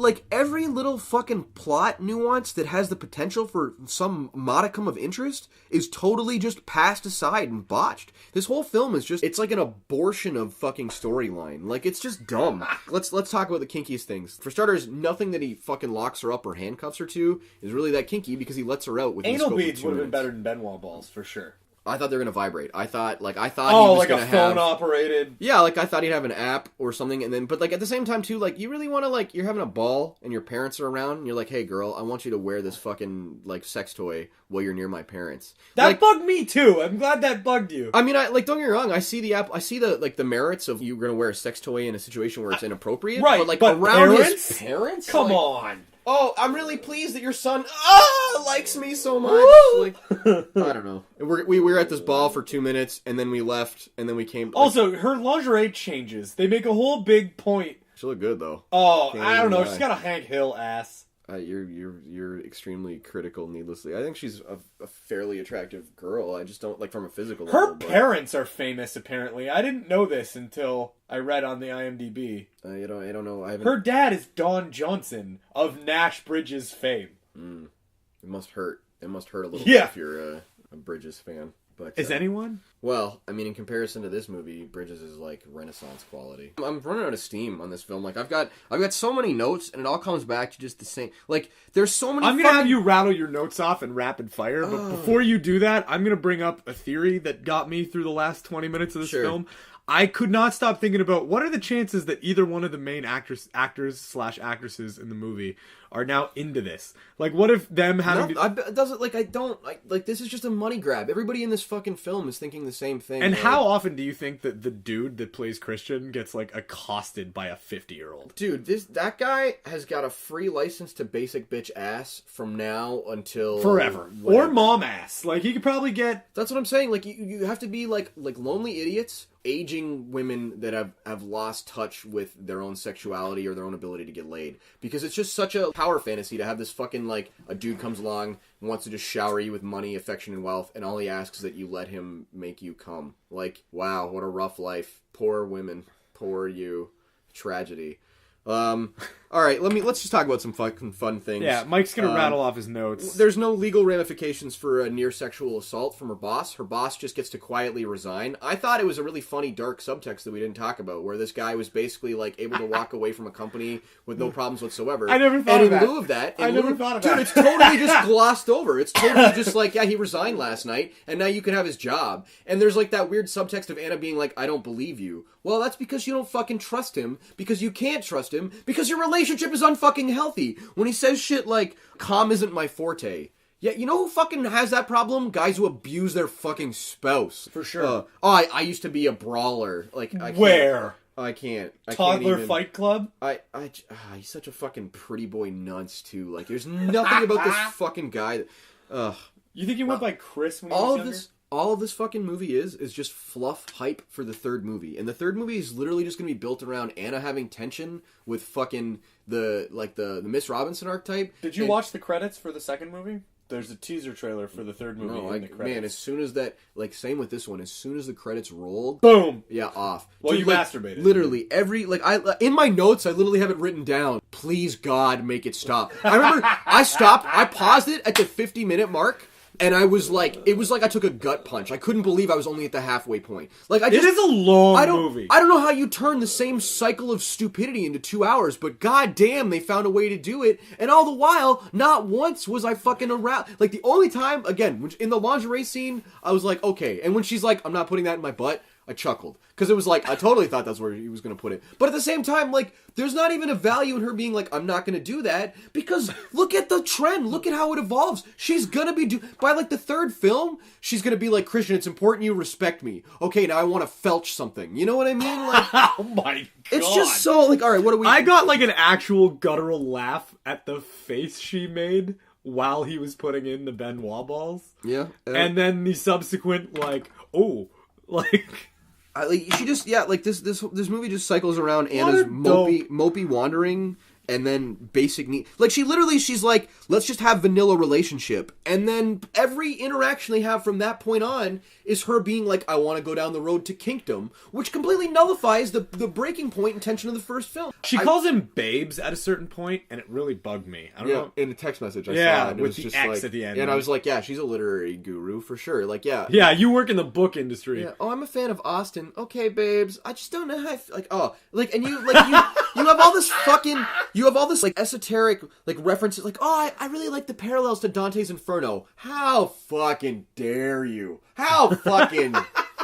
little fucking plot nuance that has the potential for some modicum of interest is totally just passed aside and botched. This whole film is just, it's like an abortion of fucking storyline. Like, it's just dumb. Let's talk about the kinkiest things. For starters, nothing that he fucking locks her up or handcuffs her to is really that kinky, because he lets her out with anal beads would have been better than Benoit balls for sure. I thought they were gonna vibrate. I thought he was like gonna a phone operated. Yeah, like I thought he'd have an app or something, and then but like at the same time too, like you really want to, like, you're having a ball and your parents are around and you're like, hey girl, I want you to wear this fucking like sex toy while you're near my parents. That bugged me too. I'm glad that bugged you. I mean, don't get me wrong. I see the merits of you gonna wear a sex toy in a situation where it's inappropriate. Right, but like but around parents? his parents, Come like, on. Oh, I'm really pleased that your son likes me so much. Like, I don't know. We were at this ball for 2 minutes, and then we left, and then we came... Also, her lingerie changes. They make a whole big point. She look good, though. Oh, I don't know. She's got a Hank Hill ass. You're extremely critical needlessly. I think she's a fairly attractive girl. I just don't, like, from a physical level. Her parents are famous, apparently. I didn't know this until I read on the IMDb. I don't know. Her dad is Don Johnson of Nash Bridges fame. It must hurt. It must hurt a little Yeah. bit if you're a Bridges fan. But, is anyone? Well, I mean, in comparison to this movie, Bridges is like Renaissance quality. I'm running out of steam on this film. Like, I've got so many notes, and it all comes back to just the same. Like, there's so many. I'm gonna have you rattle your notes off in rapid fire, but before you do that, I'm gonna bring up a theory that got me through the last 20 minutes of this film. I could not stop thinking about what are the chances that either one of the main actors/actresses in the movie are now into this. Like, what if them having this is just a money grab. Everybody in this fucking film is thinking the same thing. And how often do you think that the dude that plays Christian gets, like, accosted by a 50-year-old? Dude, that guy has got a free license to basic bitch ass from now until... Forever. Whatever. Or mom ass. Like, he could probably get... That's what I'm saying. Like, you have to be, like lonely idiots, aging women that have lost touch with their own sexuality or their own ability to get laid. Because it's just such a power fantasy to have this fucking, like, a dude comes along and wants to just shower you with money, affection, and wealth, and all he asks is that you let him make you come. Like, wow, what a rough life. Poor women. Poor you. Tragedy. All right, let's just talk about some fucking fun things. Yeah, Mike's gonna rattle off his notes. There's no legal ramifications for a near sexual assault from her boss. Her boss just gets to quietly resign. I thought it was a really funny, dark subtext that we didn't talk about, where this guy was basically like able to walk away from a company with no problems whatsoever. I never thought of that. And in lieu of that, dude, it's totally just glossed over. It's totally just like, yeah, he resigned last night, and now you can have his job. And there's like that weird subtext of Anna being like, I don't believe you. Well, that's because you don't fucking trust him, because you can't trust him, because your relationship is unfucking healthy. When he says shit like, calm isn't my forte. Yeah, you know who fucking has that problem? Guys who abuse their fucking spouse. For sure. I used to be a brawler. Like, I can't. Where? I can't. Toddler Fight Club? He's such a fucking pretty boy nunts, too. Like, there's nothing about this fucking guy that, You think he went by Chris when he was younger? All of this fucking movie is just fluff hype for the third movie. And the third movie is literally just going to be built around Anna having tension with fucking the Miss Robinson archetype. Did you watch the credits for the second movie? There's a teaser trailer for the third movie in the credits. Man, as soon as that, like, same with this one, as soon as the credits rolled... Boom! Yeah, off. Well, Dude, you like, masturbated. Literally, in my notes, I literally have it written down. Please, God, make it stop. I remember, I paused it at the 50-minute mark, and I was like, it was like I took a gut punch. I couldn't believe I was only at the halfway point. Like, it is a long movie. I don't know how you turn the same cycle of stupidity into 2 hours, but goddamn, they found a way to do it. And all the while, not once was I fucking around. Like, the only time, again, in the lingerie scene, I was like, okay. And when she's like, I'm not putting that in my butt, I chuckled. Because it was like, I totally thought that's where he was going to put it. But at the same time, like, there's not even a value in her being like, I'm not going to do that. Because look at the trend. Look at how it evolves. She's going to be, by like the third film, she's going to be like, Christian, it's important you respect me. Okay, now I want to felch something. You know what I mean? Like, oh my God. It's just so, like, all right, what do we... I got like an actual guttural laugh at the face she made while he was putting in the Benoit balls. Yeah. And then the subsequent, like, oh, like... she just, yeah, like, this movie just cycles around Anna's mopey wandering, and then basic need. Like, she's like, let's just have vanilla relationship. And then every interaction they have from that point on is her being like, I want to go down the road to kinkdom, which completely nullifies the breaking point and tension of the first film. She calls him babes at a certain point, and it really bugged me. I don't know. In a text message I saw, and it with was the just X like, at the end. And I was like, yeah, she's a literary guru for sure. Like, yeah. Yeah, you work in the book industry. Yeah. Oh, I'm a fan of Austen. Okay, babes. I just don't know how and you have all this fucking, you have all this, like, esoteric, like, references, like, oh, I really like the parallels to Dante's Inferno. How fucking dare you? How fucking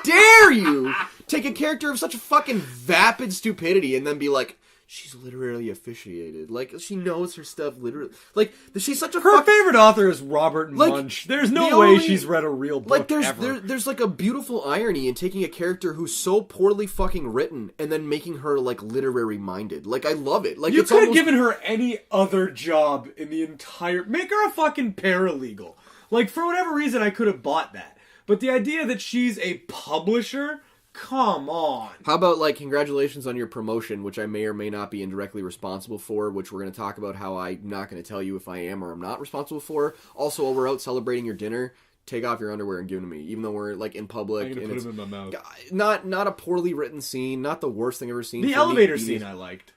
dare you take a character of such a fucking vapid stupidity and then be like, she's literally officiated. Like, she knows her stuff literally. Like, she's such a Her favorite author is Robert Munch. There's no way she's read a real book ever. There's like a beautiful irony in taking a character who's so poorly fucking written and then making her, like, literary minded. Like, I love it. Like, you could have given her any other job in the entire... Make her a fucking paralegal. Like, for whatever reason, I could have bought that. But the idea that she's a publisher... Come on. How about, like, congratulations on your promotion, which I may or may not be indirectly responsible for, which we're going to talk about how I'm not going to tell you if I am or I'm not responsible for. Also, while we're out celebrating your dinner, take off your underwear and give them to me, even though we're, like, in public. I'm going to put them in my mouth. Not a poorly written scene, not the worst thing I've ever seen. The elevator scene I liked.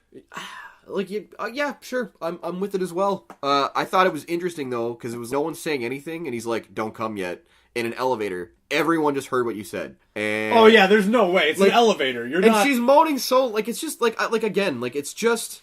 Like, yeah, sure, I'm with it as well. I thought it was interesting, though, because it was no one saying anything, and he's like, don't come yet. In an elevator, everyone just heard what you said. And oh yeah, there's no way. It's like, an elevator. You're not. And she's moaning so, like, it's just like again, like, it's just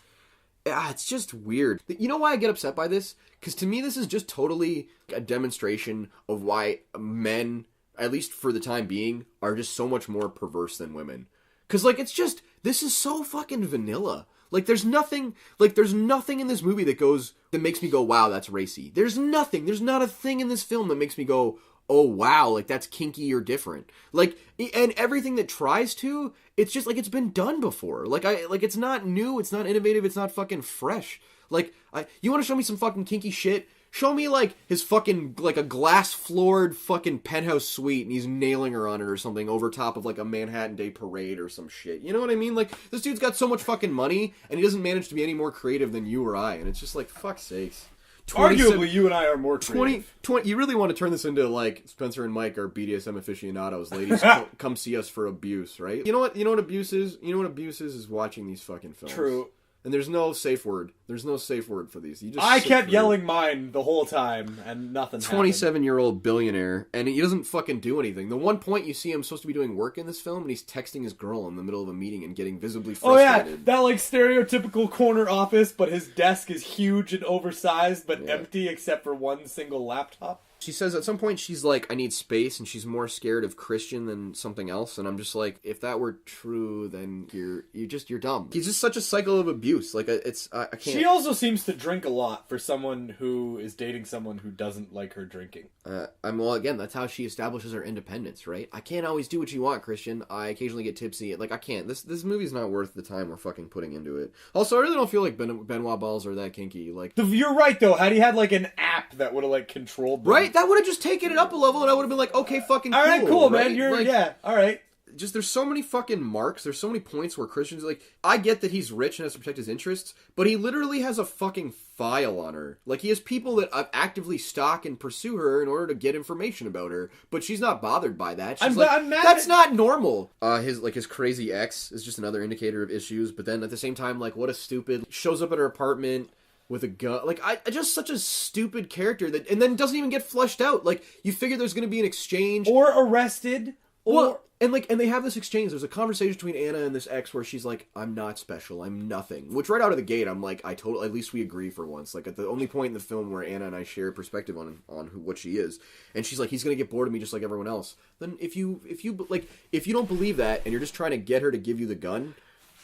weird. You know why I get upset by this? Because to me, this is just totally a demonstration of why men, at least for the time being, are just so much more perverse than women. Because, like, it's just, this is so fucking vanilla. Like, there's nothing in this movie that makes me go, wow, that's racy. There's not a thing in this film that makes me go, oh, wow, like, that's kinky or different. Like, and everything that tries to, it's just, like, it's been done before. Like, it's not new, it's not innovative, it's not fucking fresh. Like, you want to show me some fucking kinky shit? Show me, like, his fucking, like, a glass-floored fucking penthouse suite and he's nailing her on it or something over top of, like, a Manhattan Day parade or some shit. You know what I mean? Like, this dude's got so much fucking money and he doesn't manage to be any more creative than you or I. And it's just like, fuck's sakes. Arguably, you and I are more creative. 20, you really want to turn this into, like, Spencer and Mike are BDSM aficionados. Ladies, come see us for abuse, right? You know what abuse is? You know what abuse is watching these fucking films. True. And there's no safe word. There's no safe word for these. I kept yelling mine the whole time, and nothing happened. 27-year-old billionaire, and he doesn't fucking do anything. The one point you see him supposed to be doing work in this film, and he's texting his girl in the middle of a meeting and getting visibly frustrated. Oh yeah, that, like, stereotypical corner office, but his desk is huge and oversized, but empty except for one single laptop. She says at some point, she's like, I need space, and she's more scared of Christian than something else, and I'm just like, if that were true, then you're dumb. He's just such a cycle of abuse. Like, I can't... She also seems to drink a lot for someone who is dating someone who doesn't like her drinking. Well, again, that's how she establishes her independence, right? I can't always do what you want, Christian. I occasionally get tipsy. Like, I can't. This movie's not worth the time we're fucking putting into it. Also, I really don't feel like Benoit balls are that kinky. Like, you're right, though. Had he had, like, an app that would have, like, controlled them. Right? That would have just taken it up a level, and I would have been like, okay, fucking cool. All right, cool, right? man. Like, all right. Just, there's so many fucking marks, there's so many points where Christian's like, I get that he's rich and has to protect his interests, but he literally has a fucking file on her. Like, he has people that actively stalk and pursue her in order to get information about her, but she's not bothered by that. She's I'm mad that's not normal. His crazy ex is just another indicator of issues, but then at the same time, like, what a stupid, shows up at her apartment with a gun. Like, just such a stupid character that, and then doesn't even get flushed out. Like, you figure there's gonna be an exchange. Or arrested. Well, and they have this exchange. There's a conversation between Anna and this ex where she's like, I'm not special, I'm nothing. Which right out of the gate, I'm like, at least we agree for once. Like, at the only point in the film where Anna and I share a perspective on what she is. And she's like, he's gonna get bored of me just like everyone else. Then if you don't believe that and you're just trying to get her to give you the gun,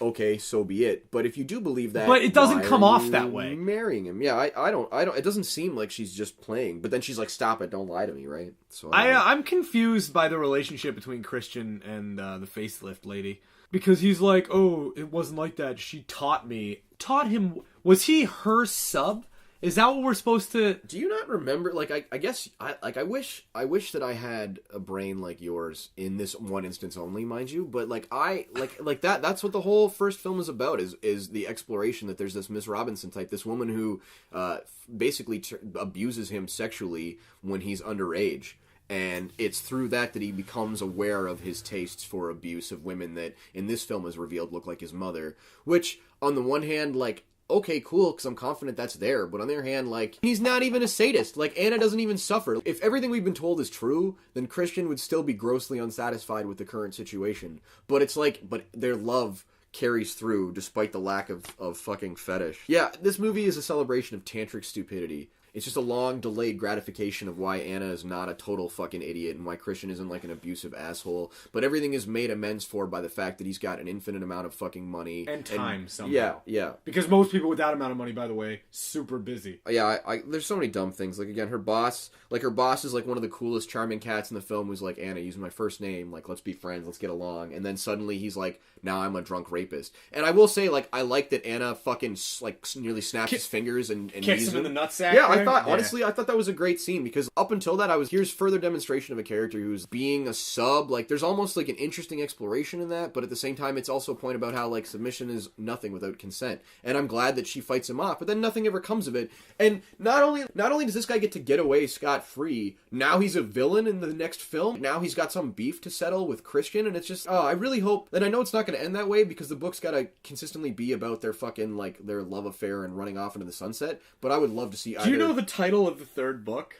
okay, so be it. But if you do believe that, but it doesn't come off that way. Marrying him, yeah, I don't. It doesn't seem like she's just playing. But then she's like, "Stop it! Don't lie to me!" Right? So I'm confused by the relationship between Christian and the facelift lady, because he's like, "Oh, it wasn't like that. She taught me." Taught him? Was he her sub? Is that what we're supposed to... Do you not remember? Like, I guess, I wish that I had a brain like yours in this one instance only, mind you. But like, that's what the whole first film is about. Is the exploration that there's this Miss Robinson type, this woman who basically abuses him sexually when he's underage. And it's through that he becomes aware of his tastes for abuse of women that, in this film, is revealed look like his mother. Which, on the one hand, like, okay, cool, because I'm confident that's there. But on the other hand, like, he's not even a sadist. Like, Anna doesn't even suffer. If everything we've been told is true, then Christian would still be grossly unsatisfied with the current situation. But it's like, but their love carries through despite the lack of fucking fetish. Yeah, this movie is a celebration of tantric stupidity. It's just a long, delayed gratification of why Anna is not a total fucking idiot and why Christian isn't like an abusive asshole. But everything is made amends for by the fact that he's got an infinite amount of fucking money. And time, somehow. Yeah. Because most people with that amount of money, by the way, super busy. Yeah, there's so many dumb things. Like, again, her boss is like one of the coolest, charming cats in the film who's like, Anna, use my first name. Like, let's be friends. Let's get along. And then suddenly he's like, now I'm a drunk rapist. And I will say, like, I like that Anna fucking, like, nearly snaps his fingers and kicks him in the nutsack. Yeah, honestly, I thought that was a great scene because up until that, here's further demonstration of a character who's being a sub. Like, there's almost like an interesting exploration in that, but at the same time, it's also a point about how, like, submission is nothing without consent. And I'm glad that she fights him off, but then nothing ever comes of it. And not only does this guy get to get away scot-free, now he's a villain in the next film. Now he's got some beef to settle with Christian, and it's just, I really hope, and I know it's not going to end that way because the book's got to consistently be about their fucking, like, their love affair and running off into the sunset, but I would love to see either... Do you know the title of the third book?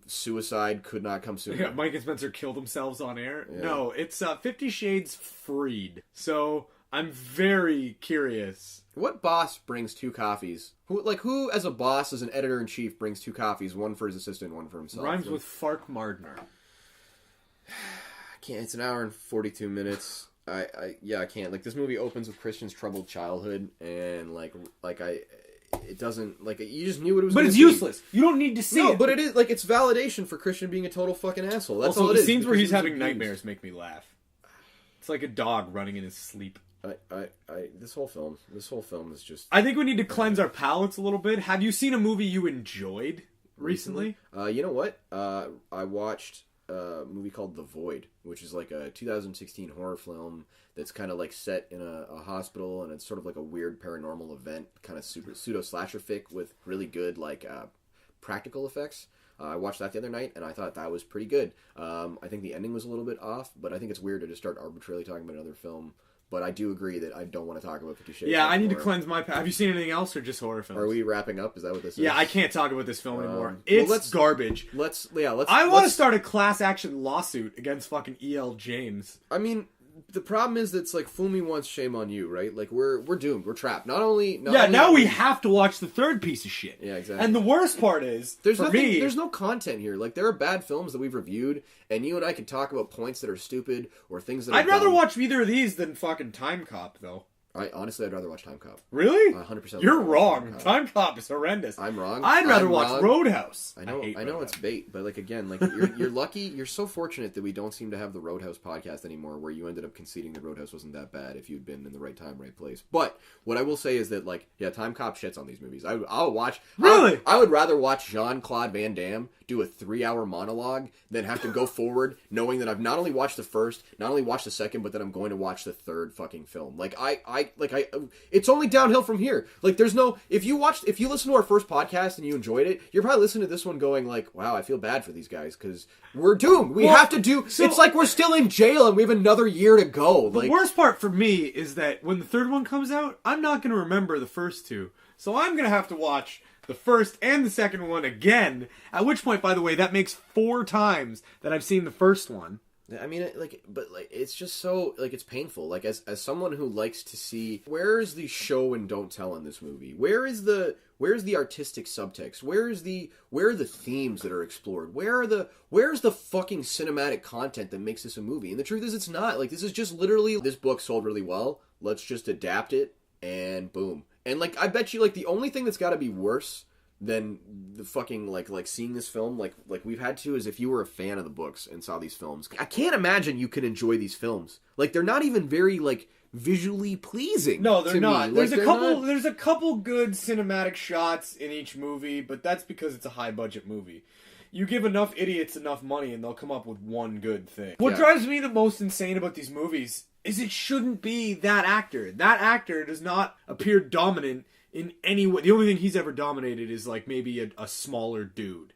Suicide Could Not Come Sooner. Yeah, Mike and Spencer killed themselves on air. Yeah. No, it's 50 Shades Freed. So I'm very curious. What boss brings two coffees? Who as a boss, as an editor-in-chief, brings two coffees, one for his assistant, one for himself? Rhymes with Fark Mardner. Can't. It's an hour and 42 minutes. I can't. Like, this movie opens with Christian's troubled childhood, and it doesn't, like, you just knew what it was. But it's be. useless. You don't need to see it. No, but it is, like, it's validation for Christian being a total fucking asshole. That's also, all it the is. scenes where he's having abused. nightmares make me laugh. It's like a dog running in his sleep. This whole film is just. I think we need to cleanse our palates a little bit. Have you seen a movie you enjoyed recently? You know what? I watched a movie called The Void, which is like a 2016 horror film that's kind of like set in a hospital, and it's sort of like a weird paranormal event, kind of super pseudo slasher fic with really good like practical effects. I watched that the other night, and I thought that was pretty good. I think the ending was a little bit off, but I think it's weird to just start arbitrarily talking about another film. But I do agree that I don't want to talk about 50 Shades. Yeah, I need to cleanse my palate. Have you seen anything else or just horror films? Are we wrapping up? Is that what this is? Yeah, I can't talk about this film anymore. It's garbage. I want to start a class action lawsuit against fucking E.L. James. I mean, the problem is that it's like, fool me once, shame on you, right? Like, we're doomed. We're trapped. Not only now we have to watch the third piece of shit. Yeah, exactly. And the worst part is, there's no content here. Like, there are bad films that we've reviewed, and you and I can talk about points that are stupid or things that are I'd rather dumb. watch either of these than fucking Time Cop, though. Honestly, I'd rather watch Time Cop. Really? 100%. You're wrong. Time Cop is horrendous. I'm wrong. I'd rather watch Roadhouse. I know Roadhouse. it's bait, but like, again, like, you're lucky. You're so fortunate that we don't seem to have the Roadhouse podcast anymore, where you ended up conceding that Roadhouse wasn't that bad if you'd been in the right time, right place. But what I will say is that, like, yeah, Time Cop shits on these movies. I'll watch. Really? I would rather watch Jean-Claude Van Damme do a 3-hour monologue than have to go forward knowing that I've not only watched the first, not only watched the second, but that I'm going to watch the third fucking film. Like, it's only downhill from here. Like, there's no, if you listen to our first podcast and you enjoyed it, you're probably listening to this one going like, wow, I feel bad for these guys because we're doomed. We have to do, it's like we're still in jail and we have another year to go. The worst part for me is that when the third one comes out, I'm not going to remember the first two. So I'm going to have to watch the first and the second one again. At which point, by the way, that makes 4 times that I've seen the first one. I mean, it's just so, like, it's painful. Like, as someone who likes to see, where's the show and don't tell in this movie? Where's the artistic subtext? Where are the themes that are explored? Where's the fucking cinematic content that makes this a movie? And the truth is, it's not. Like, this is just literally, this book sold really well. Let's just adapt it, and boom. And, like, I bet you, like, the only thing that's got to be worse than the fucking, like seeing this film, like we've had to, is if you were a fan of the books and saw these films. I can't imagine you could enjoy these films. Like, they're not even very, like, visually pleasing. No, they're not. Me. There's a couple good cinematic shots in each movie, but that's because it's a high budget movie. You give enough idiots enough money and they'll come up with one good thing. What drives me the most insane about these movies is it shouldn't be that actor. That actor does not appear dominant in any way. The only thing he's ever dominated is, like, maybe a smaller dude.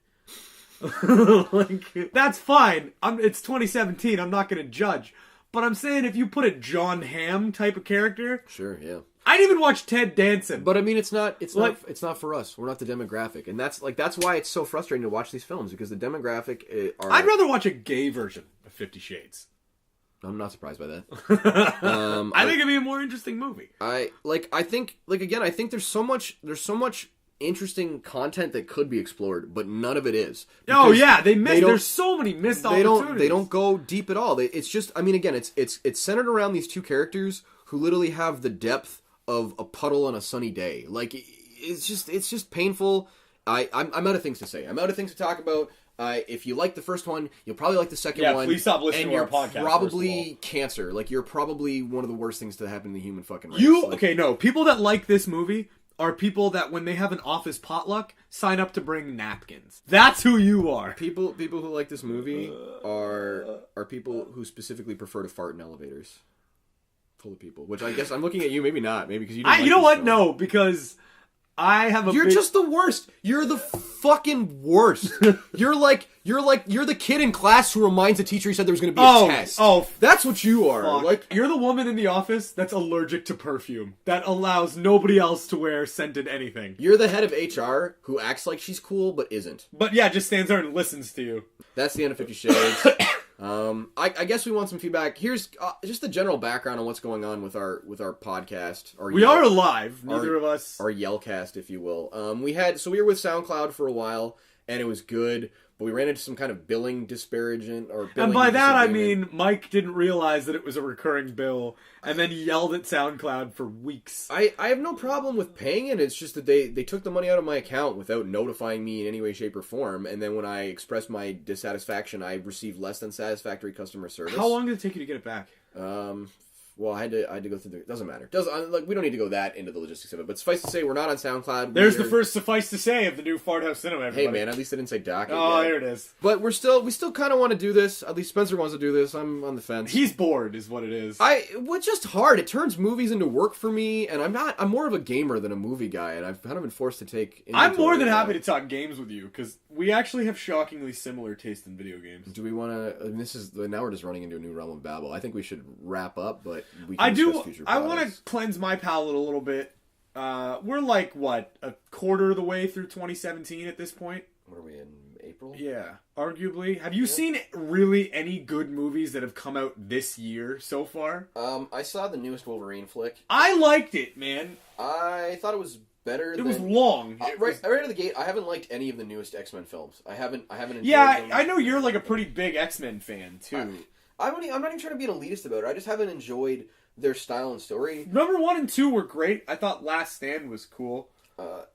Like, that's fine. It's 2017. I'm not going to judge. But I'm saying if you put a John Hamm type of character... Sure, yeah. I'd even watch Ted Danson. But I mean, it's not for us. We're not the demographic. And that's why it's so frustrating to watch these films, because the demographic are... I'd rather watch a gay version of 50 Shades. I'm not surprised by that. I think it'd be a more interesting movie. I think there's so much interesting content that could be explored, but none of it is. Oh yeah, there's so many missed opportunities. They don't go deep at all. It's just, I mean, again, it's centered around these two characters who literally have the depth of a puddle on a sunny day. Like, it's just painful. I'm out of things to say. I'm out of things to talk about. If you like the first one, you'll probably like the second one. Yeah, please stop listening to our podcast. You're probably cancer. Like, you're probably one of the worst things to happen in the human fucking race. People that like this movie are people that, when they have an office potluck, sign up to bring napkins. That's who you are. People who like this movie are people who specifically prefer to fart in elevators. Full of people. Which I guess I'm looking at you, maybe not. Maybe because you don't you know what? No, because I have You're just the worst. You're the fucking worst. You're the kid in class who reminds the teacher he said there was going to be a test. That's what you are. Fuck. Like, you're the woman in the office that's allergic to perfume. That allows nobody else to wear scented anything. You're the head of HR who acts like she's cool but isn't. But yeah, just stands there and listens to you. That's the end of 50 Shades. I guess we want some feedback. Here's just the general background on what's going on with our podcast. We are alive. Neither of us. Our Yellcast, if you will. We were with SoundCloud for a while, and it was good. but we ran into some kind of billing disparagement or billing And by that I disagreement. mean Mike didn't realize that it was a recurring bill and then yelled at SoundCloud for weeks. I have no problem with paying it. It's just that they took the money out of my account without notifying me in any way, shape, or form. And then when I expressed my dissatisfaction, I received less than satisfactory customer service. How long did it take you to get it back? Well, I had to go through the... It doesn't matter. We don't need to go that into the logistics of it. But suffice to say, we're not on SoundCloud. There's the first suffice to say of the new Fart House Cinema, everybody. Hey, man, at least I didn't say docket. Oh, yet. there it is. But we still kind of want to do this. At least Spencer wants to do this. I'm on the fence. He's bored, is what it is. It's just hard. It turns movies into work for me, and I'm more of a gamer than a movie guy, and I've kind of been forced to take... I'm more than happy to talk games with you, because we actually have shockingly similar taste in video games. Do we want to... I mean, now we're just running into a new realm of babble. I think we should wrap up, but we can I discuss future I products. want to cleanse my palate a little bit. We're like, what, a quarter of the way through 2017 at this point? What are we in, April? Yeah, arguably. Have you seen really any good movies that have come out this year so far? I saw the newest Wolverine flick. I liked it, man. I thought it was better than... It was long. Right out of the gate, I haven't liked any of the newest X-Men films. I haven't enjoyed Yeah, them. I know you're like a pretty big X-Men fan, too. I'm not even trying to be an elitist about it. I just haven't enjoyed their style and story. Number 1 and 2 were great. I thought Last Stand was cool.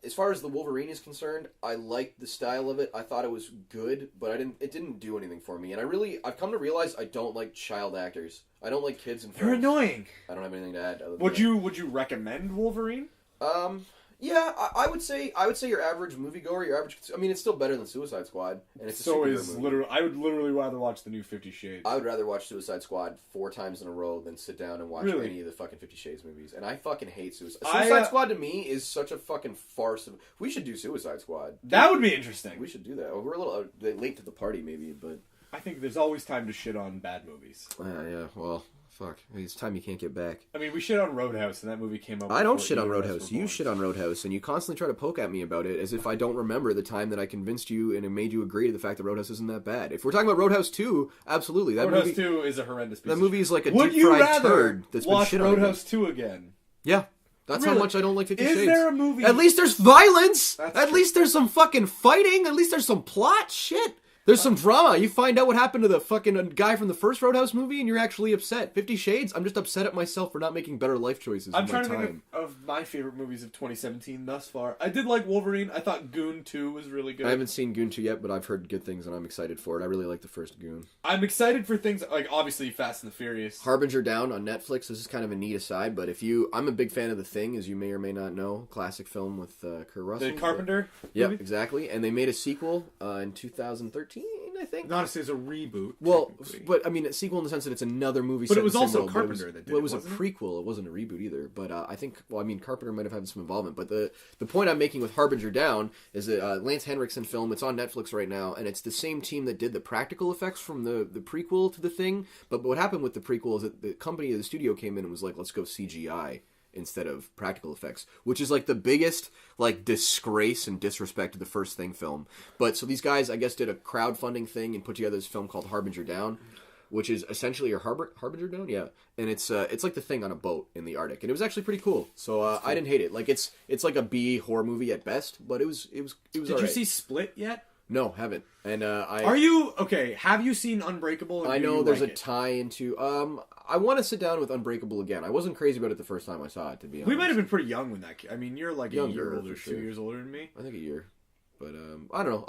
As far as the Wolverine is concerned, I liked the style of it. I thought it was good, but it didn't do anything for me. And I've come to realize I don't like child actors. I don't like kids in films. They're annoying. I don't have anything to add. Other than Would you recommend Wolverine? Yeah, I would say your average moviegoer, I mean, it's still better than Suicide Squad, and it's a superhero movie. I would literally rather watch the new 50 Shades. I would rather watch Suicide Squad 4 times in a row than sit down and watch any of the fucking 50 Shades movies. And I fucking hate Suicide Squad. To me is such a fucking farce. We should do Suicide Squad. That would be interesting. We should do that. We're a little late to the party, maybe, but I think there's always time to shit on bad movies. Yeah. Well, fuck. It's time you can't get back. I mean, we shit on Roadhouse, and that movie came out. I don't shit on Roadhouse. You shit on Roadhouse, and you constantly try to poke at me about it as if I don't remember the time that I convinced you and it made you agree to the fact that Roadhouse isn't that bad. If we're talking about Roadhouse 2, absolutely. Roadhouse 2 is a horrendous piece. That movie is like a Would deep-fried turd that's been watch shit on. Roadhouse 2 again? Yeah. That's Really? how much I don't like 50 Is Shades. there a movie... At least there's violence! That's At true. least there's some fucking fighting! At least there's some plot! Shit! There's some drama. You find out what happened to the fucking guy from the first Roadhouse movie, and you're actually upset. 50 Shades, I'm just upset at myself for not making better life choices. I'm with trying my to time. think of my favorite movies of 2017 thus far. I did like Wolverine. I thought Goon 2 was really good. I haven't seen Goon 2 yet, but I've heard good things, and I'm excited for it. I really like the first Goon. I'm excited for things like, obviously, Fast and the Furious. Harbinger Down on Netflix. This is kind of a neat aside, but I'm a big fan of The Thing, as you may or may not know. Classic film with Kurt Russell. The Carpenter Yeah, movie? exactly. And they made a sequel in 2013, I think. Honestly, it's a reboot. Well, technically. but I mean, a sequel in the sense that it's another movie. But set it was in the also same world, Carpenter that did well, it, it was a wasn't it? prequel. It wasn't a reboot either. But I think, Carpenter might have had some involvement. But the point I'm making with Harbinger Down is that Lance Henriksen film. It's on Netflix right now, and it's the same team that did the practical effects from the prequel to The Thing. But what happened with the prequel is that the studio came in and was like, let's go CGI instead of practical effects, which is like the biggest like disgrace and disrespect to the first Thing film. But so these guys, I guess, did a crowdfunding thing and put together this film called Harbinger Down, which is essentially Harbinger Down, yeah. And it's like The Thing on a boat in the Arctic, and it was actually pretty cool. So I didn't hate it. Like it's like a B horror movie at best, but it was. Did you see Split yet? No, haven't. And Are you okay? Have you seen Unbreakable? I know there's a tie into. I want to sit down with Unbreakable again. I wasn't crazy about it the first time I saw it, to be honest. We might have been pretty young when that. I mean, you're like Younger, a year older, for sure. 2 years older than me. I think a year, but I don't know.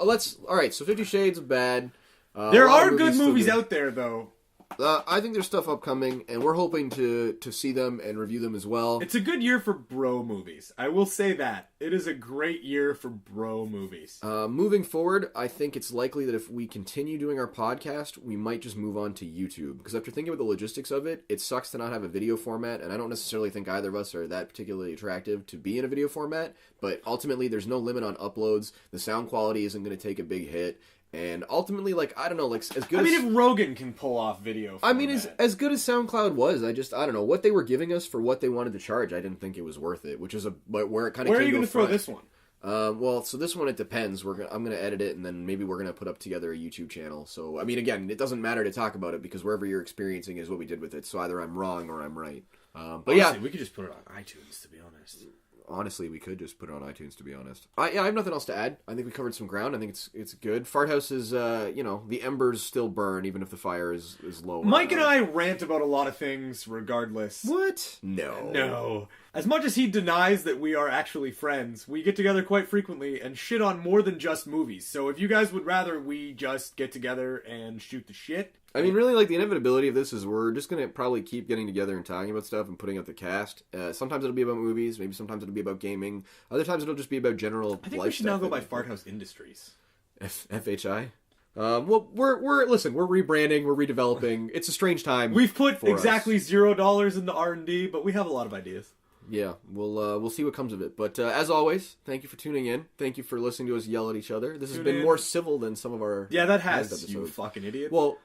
All right. So 50 Shades of bad. There are good movies out there, though. I think there's stuff upcoming, and we're hoping to see them and review them as well. It's a good year for bro movies. I will say that. It is a great year for bro movies. Moving forward, I think it's likely that if we continue doing our podcast, we might just move on to YouTube. Because after thinking about the logistics of it, it sucks to not have a video format, and I don't necessarily think either of us are that particularly attractive to be in a video format, but ultimately there's no limit on uploads. The sound quality isn't going to take a big hit. And ultimately, like, I don't know, like, as good as... if Rogan can pull off video format. I mean, as good as SoundCloud was, I don't know, what they were giving us for what they wanted to charge, I didn't think it was worth it, which is where it kind of Where are came you to going a to throw front. this one? Well, so this one, it depends. I'm going to edit it, and then maybe we're going to put up together a YouTube channel. So, I mean, again, it doesn't matter to talk about it, because wherever you're experiencing is what we did with it, so either I'm wrong or I'm right. But Honestly, yeah... we could just put it on iTunes, to be honest. honestly, we could just put it on iTunes, to be honest. I have nothing else to add. I think we covered some ground. I think it's good. Fart House is, the embers still burn, even if the fire is low. Mike and I rant about a lot of things regardless. What? No. As much as he denies that we are actually friends, we get together quite frequently and shit on more than just movies. So if you guys would rather we just get together and shoot the shit... I mean, really, like, the inevitability of this is we're just going to probably keep getting together and talking about stuff and putting out the cast. Sometimes it'll be about movies. Maybe sometimes it'll be about gaming. Other times it'll just be about general life stuff. I think we should now go by Fart House Industries. FHI? Well, we're rebranding, we're redeveloping. It's a strange time. We've put exactly $0 into R&D, but we have a lot of ideas. Yeah, we'll see what comes of it. But as always, thank you for tuning in. Thank you for listening to us yell at each other. This has been more civil than some of our that has episodes. You fucking idiot. Well,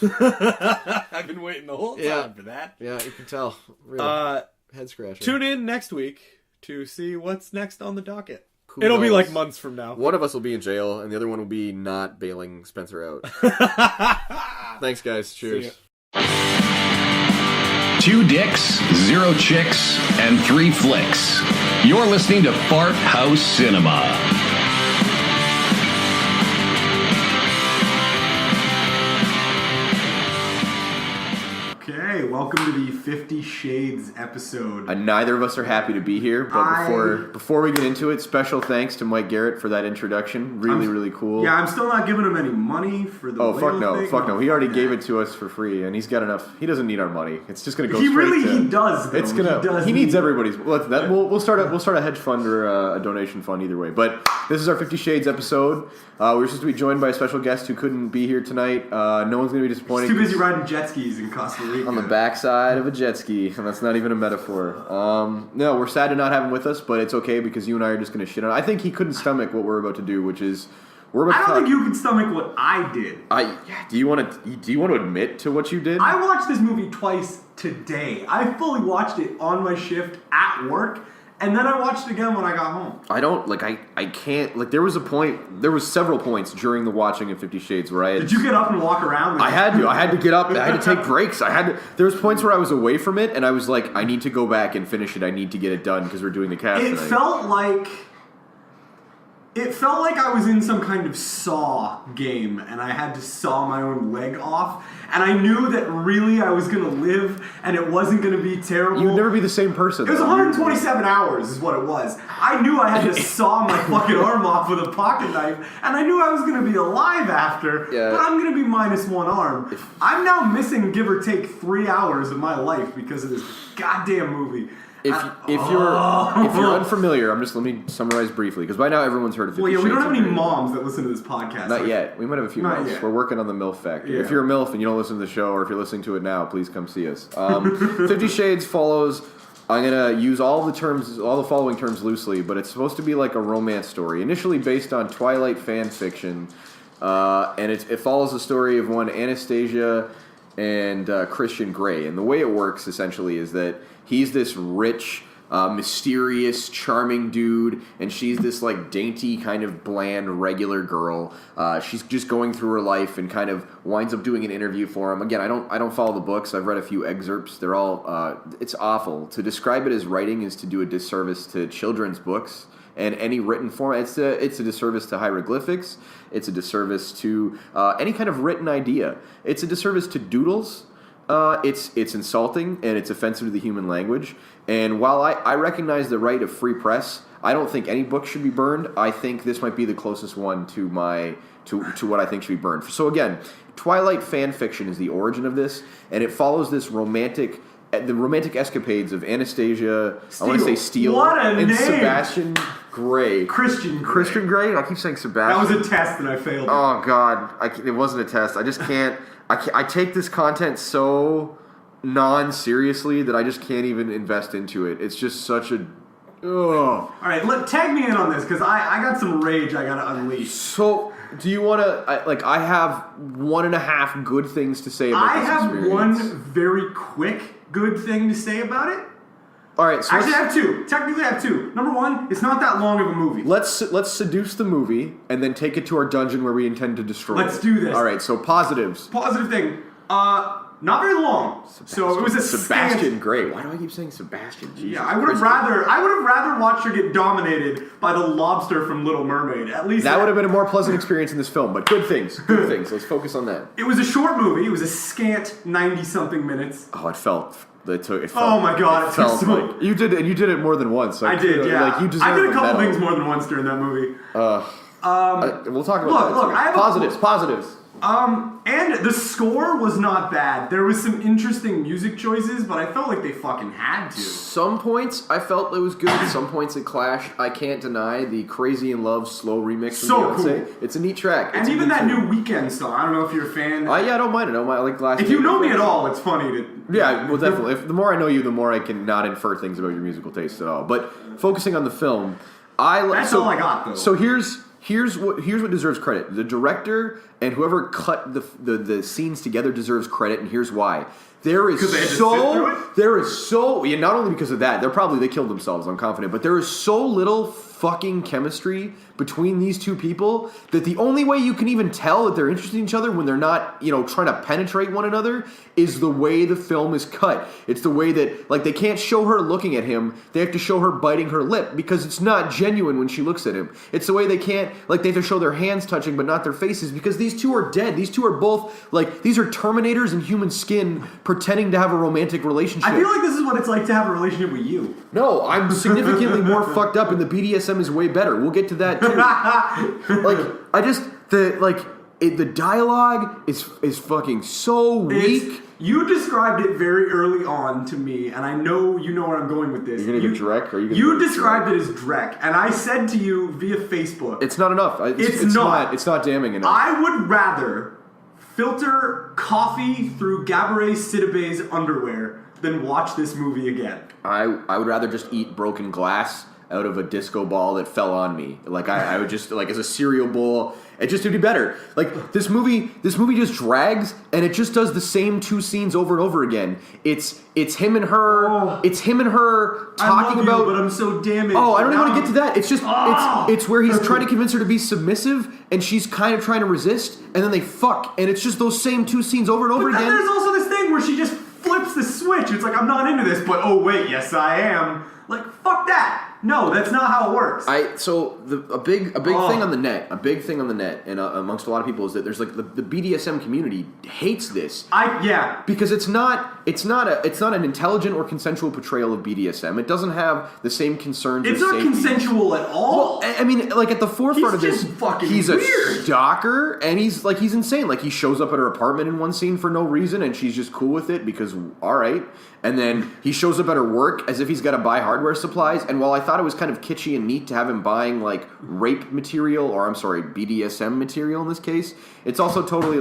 I've been waiting the whole time for that. Yeah, you can tell. Really, head scratcher. Tune in next week to see what's next on the docket. Cool. It'll be like months from now. One of us will be in jail, and the other one will be not bailing Spencer out. Thanks, guys. Cheers. 2 dicks, 0 chicks, and 3 flicks. You're listening to Fart House Cinema. Okay, welcome to the 50 Shades episode. Neither of us are happy to be here, but before we get into it, special thanks to Mike Garrett for that introduction. Really cool. Yeah, I'm still not giving him any money for the fuck no. He already gave it to us for free, and he's got enough. He doesn't need our money. It's just going to go he does, though. It's he needs everybody's. We'll start a hedge fund or a donation fund either way. But this is our 50 Shades episode. We were supposed to be joined by a special guest who couldn't be here tonight. No one's going to be disappointed. He's too busy riding jet skis in Costa Rica. On the backside of a jet ski, and that's not even a metaphor. No, we're sad to not have him with us, but it's okay because you and I are just going to shit on it. I think he couldn't stomach what we're about to do, which is I don't think you can stomach what I did. Do you want to admit to what you did? I watched this movie twice today. I fully watched it on my shift at work. And then I watched it again when I got home. I can't, there was several points during the watching of 50 Shades where Did you get up and walk around? I had to get up, I had to take breaks, there was points where I was away from it, and I was like, I need to go back and finish it, I need to get it done, because we're doing the cast tonight. It felt like I was in some kind of Saw game, and I had to saw my own leg off, and I knew that really I was going to live, and it wasn't going to be terrible. You'd never be the same person. It was 127 hours is what it was. I knew I had to saw my fucking arm off with a pocket knife, and I knew I was going to be alive after, but I'm going to be minus one arm. I'm now missing, give or take, 3 hours of my life because of this goddamn movie. If you're unfamiliar, let me summarize briefly, because by now everyone's heard of 50 Shades. We don't have any moms that listen to this podcast. Not yet. We might have a few MILFs. We're working on the MILF factor. Yeah. If you're a MILF and you don't listen to the show, or if you're listening to it now, please come see us. 50 Shades follows... I'm going to use all the following terms loosely, but it's supposed to be like a romance story, initially based on Twilight fan fiction, and it follows the story of one Anastasia and Christian Grey. And the way it works, essentially, is that he's this rich, mysterious, charming dude, and she's this like dainty, kind of bland, regular girl. She's just going through her life and kind of winds up doing an interview for him. Again, I don't follow the books. I've read a few excerpts. They're all it's awful. To describe it as writing is to do a disservice to children's books and any written form. It's a disservice to hieroglyphics. It's a disservice to any kind of written idea. It's a disservice to doodles. It's insulting and it's offensive to the human language. And while I recognize the right of free press, I don't think any book should be burned. I think this might be the closest one to what I think should be burned. So again, Twilight fan fiction is the origin of this, and it follows this romantic escapades of Anastasia, Steele. I want to say Steele, and name. Sebastian Grey. Christian Grey? I keep saying Sebastian. That was a test and I failed. Oh, God. It wasn't a test. I just can't. I take this content so non-seriously that I just can't even invest into it. It's just such a... Ugh. All right, tag me in on this, because I got some rage I got to unleash. So, do you want to... I have 1.5 good things to say about this experience. I have one very quick good thing to say about it. All right, so actually, I have two. Technically, I have two. Number one, it's not that long of a movie. Let's seduce the movie and then take it to our dungeon where we intend to destroy it. Let's do this. All right, so positives. Positive thing. Not very long. So it was a Sebastian Grey. Why do I keep saying Sebastian? Jesus I would have rather watched her get dominated by the lobster from Little Mermaid. At least that would have been a more pleasant experience in this film. But good things. Let's focus on that. It was a short movie. It was a scant 90-something minutes. Oh, it felt. Oh my god! It felt like you did it more than once. I did, yeah. Like you deserve I did a couple medal. things more than once during that movie. We'll talk about that. Look, I have positives. And the score was not bad. There was some interesting music choices, but I felt like they fucking had to. Some points I felt it was good. Some points it clashed. I can't deny the Crazy in Love slow remix. So cool. It's a neat track. And even that new Weekend song. I don't know if you're a fan. I don't mind it. I like Glass. If you know me at all, it's funny to. Yeah, well, definitely. The more I know you, the more I can not infer things about your musical taste at all. But focusing on the film, That's all I got, though. So here's what deserves credit. The director and whoever cut the scenes together deserves credit, and here's why. Not only because of that, they killed themselves, I'm confident, but there is so little fucking chemistry between these two people that the only way you can even tell that they're interested in each other when they're not, trying to penetrate one another is the way the film is cut. It's the way that, they can't show her looking at him. They have to show her biting her lip because it's not genuine when she looks at him. It's the way they can't, they have to show their hands touching but not their faces because these two are dead. These two are both, these are Terminators in human skin pretending to have a romantic relationship. I feel like this is what it's like to have a relationship with you. No, I'm significantly more fucked up and the BDSM is way better. We'll get to that too. The dialogue is fucking so weak. You described it very early on to me, and I know you know where I'm going with this. You're gonna go Drek, or you described it as Drek, and I said to you via Facebook, it's not enough. It's not damning enough. I would rather filter coffee through Gabourey Sidibe's underwear than watch this movie again. I would rather just eat broken glass out of a disco ball that fell on me. I would just as a cereal bowl. It just would be better. This movie just drags and it just does the same two scenes over and over again. It's him and her. Oh. It's him and her talking about. But I'm so damaged. Oh, I don't even want to get to that. It's just it's where he's trying to convince her to be submissive and she's kind of trying to resist and then they fuck and it's just those same two scenes over and over again. There's also this thing where she just flips the switch. It's I'm not into this, but oh wait, yes I am. Fuck that. No, that's not how it works. A big thing on the net, and amongst a lot of people is that there's the BDSM community hates this. Because it's not an intelligent or consensual portrayal of BDSM. It doesn't have the same concerns. It's not consensual at all. Well, I mean, at the forefront of this, he's weird. A stalker, and he's insane. He shows up at her apartment in one scene for no reason, and she's just cool with it because all right. And then he shows up at her work as if he's got to buy hardware supplies. And while I thought it was kind of kitschy and neat to have him buying rape material, or BDSM material in this case, it's also totally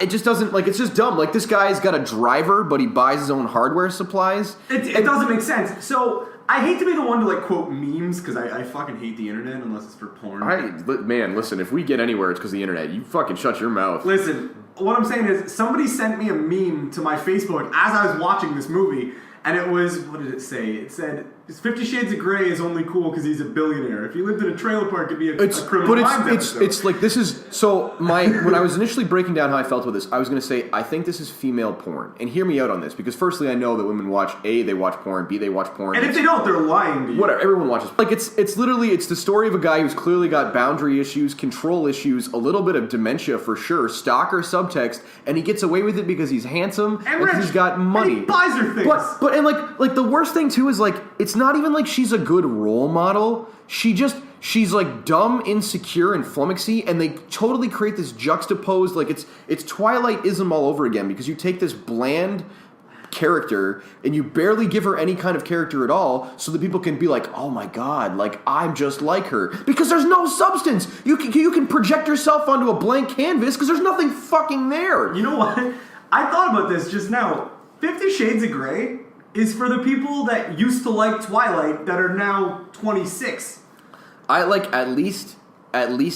it just doesn't it's just dumb. This guy's got a driver, but he buys his own hardware supplies. It doesn't make sense. So I hate to be the one to quote memes because I fucking hate the internet unless it's for porn. Man, listen, if we get anywhere, it's because of the internet. You fucking shut your mouth. Listen. What I'm saying is, somebody sent me a meme to my Facebook as I was watching this movie, and it was, what did it say? It said, 50 Shades of Grey is only cool because he's a billionaire. If he lived in a trailer park, it'd be a criminal minds episode. When I was initially breaking down how I felt with this, I was going to say, I think this is female porn. And hear me out on this, because firstly, I know that women watch, A, they watch porn, B, they watch porn. And if they don't, they're lying to you. Whatever, everyone watches. It's literally the story of a guy who's clearly got boundary issues, control issues, a little bit of dementia for sure, stalker subtext, and he gets away with it because he's handsome and because he's got money. And he buys her things. But the worst thing too is it's not even she's a good role model. She's dumb, insecure, and flummoxy, and they totally create this juxtaposed it's Twilight-ism all over again because you take this bland character and you barely give her any kind of character at all so that people can be oh my god, I'm just like her because there's no substance. You can project yourself onto a blank canvas because there's nothing fucking there. You know what? I thought about this just now. 50 Shades of Grey is for the people that used to like Twilight that are now 26. At least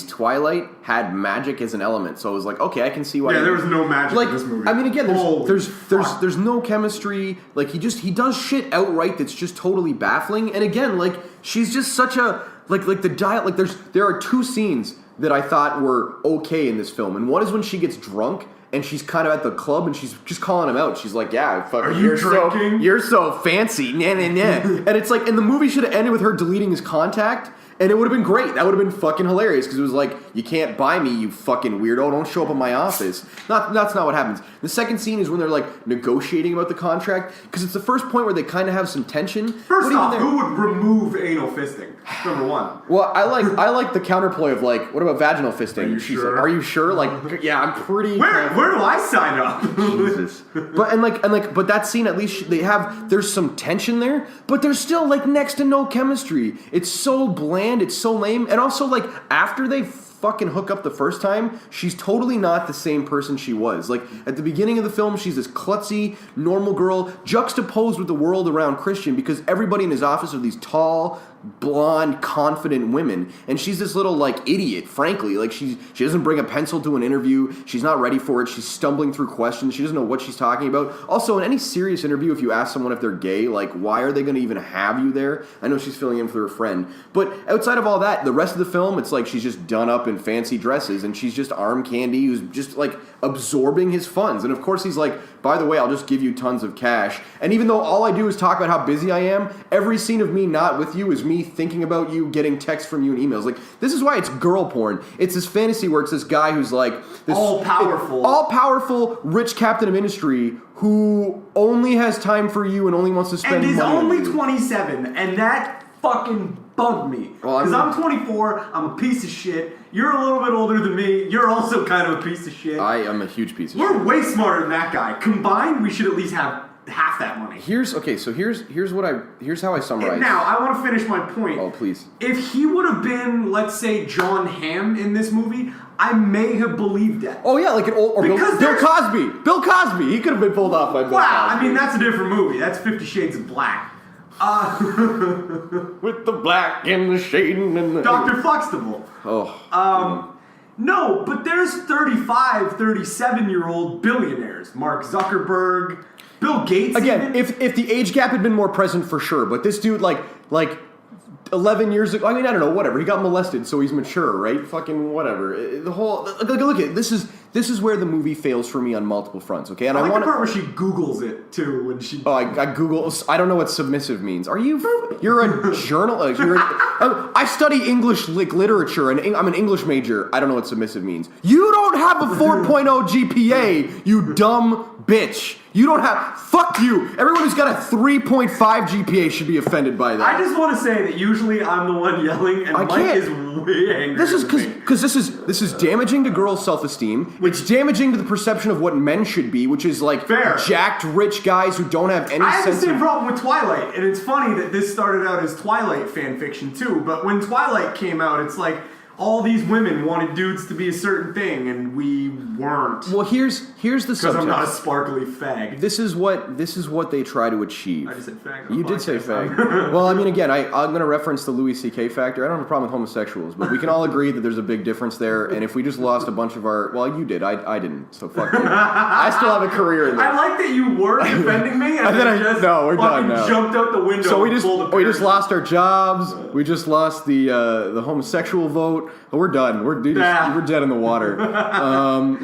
Twilight had magic as an element, so it was okay, I can see why. Yeah, there was no magic in this movie. I mean, again, there's no chemistry. He does shit outright that's just totally baffling. And again, she's just such a the diet. There are two scenes that I thought were okay in this film, and one is when she gets drunk and she's kind of at the club, and she's just calling him out. She's like, "Yeah, fucking, Are you drinking? You're so fancy, nah, nah, nah." And it's like, and the movie should have ended with her deleting his contact. And it would have been great. That would have been fucking hilarious because it was like, you can't buy me, you fucking weirdo. Don't show up in my office. That's not what happens. The second scene is when they're like negotiating about the contract because it's the first point where they kind of have some tension. First off, who would remove anal fisting? Number one. Well, I like the counterplay of like, what about vaginal fisting? Are you sure? Like, are you sure? Like, yeah, I'm pretty. Where do I sign up? Jesus. But that scene, at least there's some tension there, but there's still like next to no chemistry. It's so bland. It's so lame. And also, like, after they fucking hook up the first time, she's totally not the same person she was. Like, at the beginning of the film, she's this klutzy, normal girl, juxtaposed with the world around Christian because everybody in his office are these tall, blonde, confident women. And she's this little, like, idiot, frankly. Like, she doesn't bring a pencil to an interview. She's not ready for it. She's stumbling through questions. She doesn't know what she's talking about. Also, in any serious interview, if you ask someone if they're gay, like, why are they going to even have you there? I know she's filling in for her friend. But outside of all that, the rest of the film, it's like she's just done up in fancy dresses, and she's just arm candy who's just, like, absorbing his funds. And, of course, he's like, by the way, I'll just give you tons of cash. And even though all I do is talk about how busy I am, every scene of me not with you is me thinking about you, getting texts from you and emails. Like, this is why it's girl porn. It's this fantasy where it's this guy who's like this all-powerful, rich captain of industry who only has time for you and only wants to spend money on you. And is only 27, and that fucking bugged me. Because I'm 24, I'm a piece of shit. You're a little bit older than me. You're also kind of a piece of shit. I am a huge piece of shit. We're way smarter than that guy. Combined, we should at least have half that money. Here's how I summarize. And now, I want to finish my point. Oh, please. If he would have been, let's say, John Hamm in this movie, I may have believed that. Oh yeah, like an old Bill Cosby. Bill Cosby. He could have been pulled off by Bill Cosby. I mean, that's a different movie. That's 50 Shades of Black. With the black and the shading and the... Dr. Fluxtable. Oh. No, but there's 35, 37-year-old billionaires. Mark Zuckerberg, Bill Gates. Again, if the age gap had been more present, for sure. But this dude, like 11 years ago, I mean, I don't know, whatever. He got molested, so he's mature, right? Fucking whatever. The whole... Look at it. This is where the movie fails for me on multiple fronts, okay? And I like the part where she Googles it, too, when she... Oh, I Google... I don't know what submissive means. Are you... You're a journalist. I study English literature, and I'm an English major. I don't know what submissive means. You don't have a 4.0 GPA, you dumb bitch. You don't have... Fuck you. Everyone who's got a 3.5 GPA should be offended by that. I just want to say that usually I'm the one yelling, and Mike is way angry. This is because this is damaging to girls' self-esteem. It's damaging to the perception of what men should be, which is like jacked, rich guys who don't have any sense. I have the same problem with Twilight, and it's funny that this started out as Twilight fan fiction too. But when Twilight came out, it's like all these women wanted dudes to be a certain thing, and we weren't. Well, here's the subject. Because I'm not a sparkly fag. This is what they try to achieve. I just said fag. You did say fag. Well, I mean, again, I'm going to reference the Louis C.K. factor. I don't have a problem with homosexuals, but we can all agree that there's a big difference there. And if we just lost a bunch of our, well, you did. I didn't. So fuck you. I still have a career in this. I like that you were defending me, and then we're done now. Jumped out the window. So we just lost our jobs. We just lost the homosexual vote. Oh, we're done. We're dead in the water.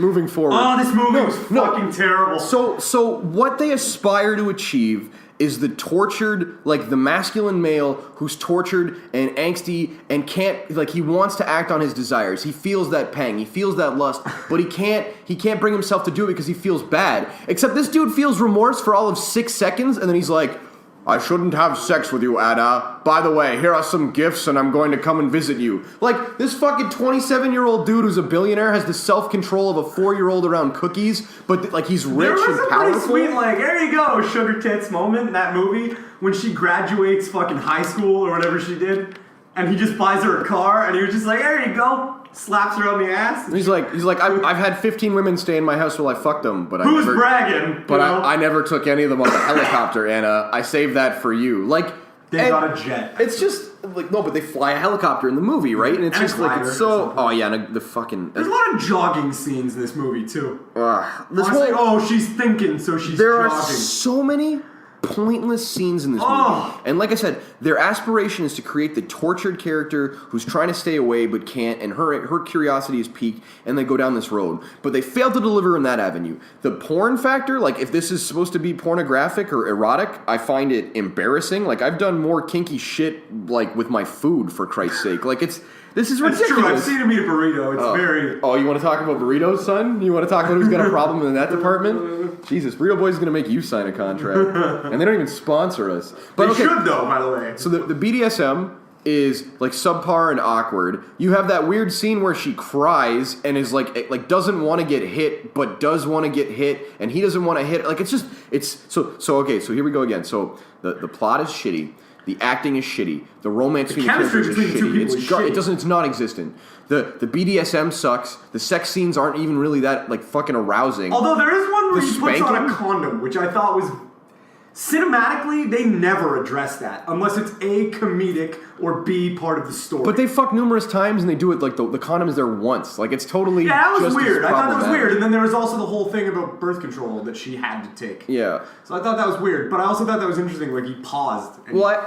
Moving forward. Oh, this movie was fucking terrible. So what they aspire to achieve is the tortured, like the masculine male who's tortured and angsty and can't, like, he wants to act on his desires. He feels that pang. He feels that lust, but he can't bring himself to do it because he feels bad. Except this dude feels remorse for all of 6 seconds, and then he's like, I shouldn't have sex with you, Ada. By the way, here are some gifts and I'm going to come and visit you. Like, this fucking 27-year-old dude who's a billionaire has the self-control of a 4-year-old around cookies, but, like, he's rich and powerful. There was a pretty sweet, like, there you go, sugar tits moment in that movie when she graduates fucking high school or whatever she did, and he just buys her a car, and he was just like, there you go. Slaps her on the ass. He's like, I've had 15 women stay in my house while I fucked them, but who's bragging? But I never took any of them on the helicopter, Anna. I saved that for you. Like, they got a jet. It's just like, no, but they fly a helicopter in the movie, right? And it's just like, it's so. Oh yeah, and the fucking. There's a lot of jogging scenes in this movie too. She's thinking, so she's there jogging. Are so many pointless scenes in this movie. And like I said, their aspiration is to create the tortured character who's trying to stay away but can't, and her curiosity is piqued, and they go down this road. But they fail to deliver in that avenue. The porn factor, like if this is supposed to be pornographic or erotic, I find it embarrassing. Like I've done more kinky shit like with my food, for Christ's sake. Like this is ridiculous. It's true. I've seen him eat a burrito. It's very... Oh, you want to talk about burritos, son? You want to talk about who's got a problem in that department? Jesus, Burrito Boy's going to make you sign a contract. And they don't even sponsor us. But they should, though, by the way. So the BDSM is like subpar and awkward. You have that weird scene where she cries and is like doesn't want to get hit, but does want to get hit, and he doesn't want to hit. Like okay, so here we go again. So the plot is shitty. The acting is shitty. The romance between the characters is shitty. It's non-existent. The BDSM sucks. The sex scenes aren't even really that like fucking arousing. Although there is one where he puts on a condom, which I thought was cinematically they never address that unless it's A, comedic, or B, part of the story. But they fuck numerous times and they do it like the condom is there once. Like it's totally that was weird. I thought that was weird. And then there was also the whole thing about birth control that she had to take. Yeah. So I thought that was weird, but I also thought that was interesting. Like he paused. Well,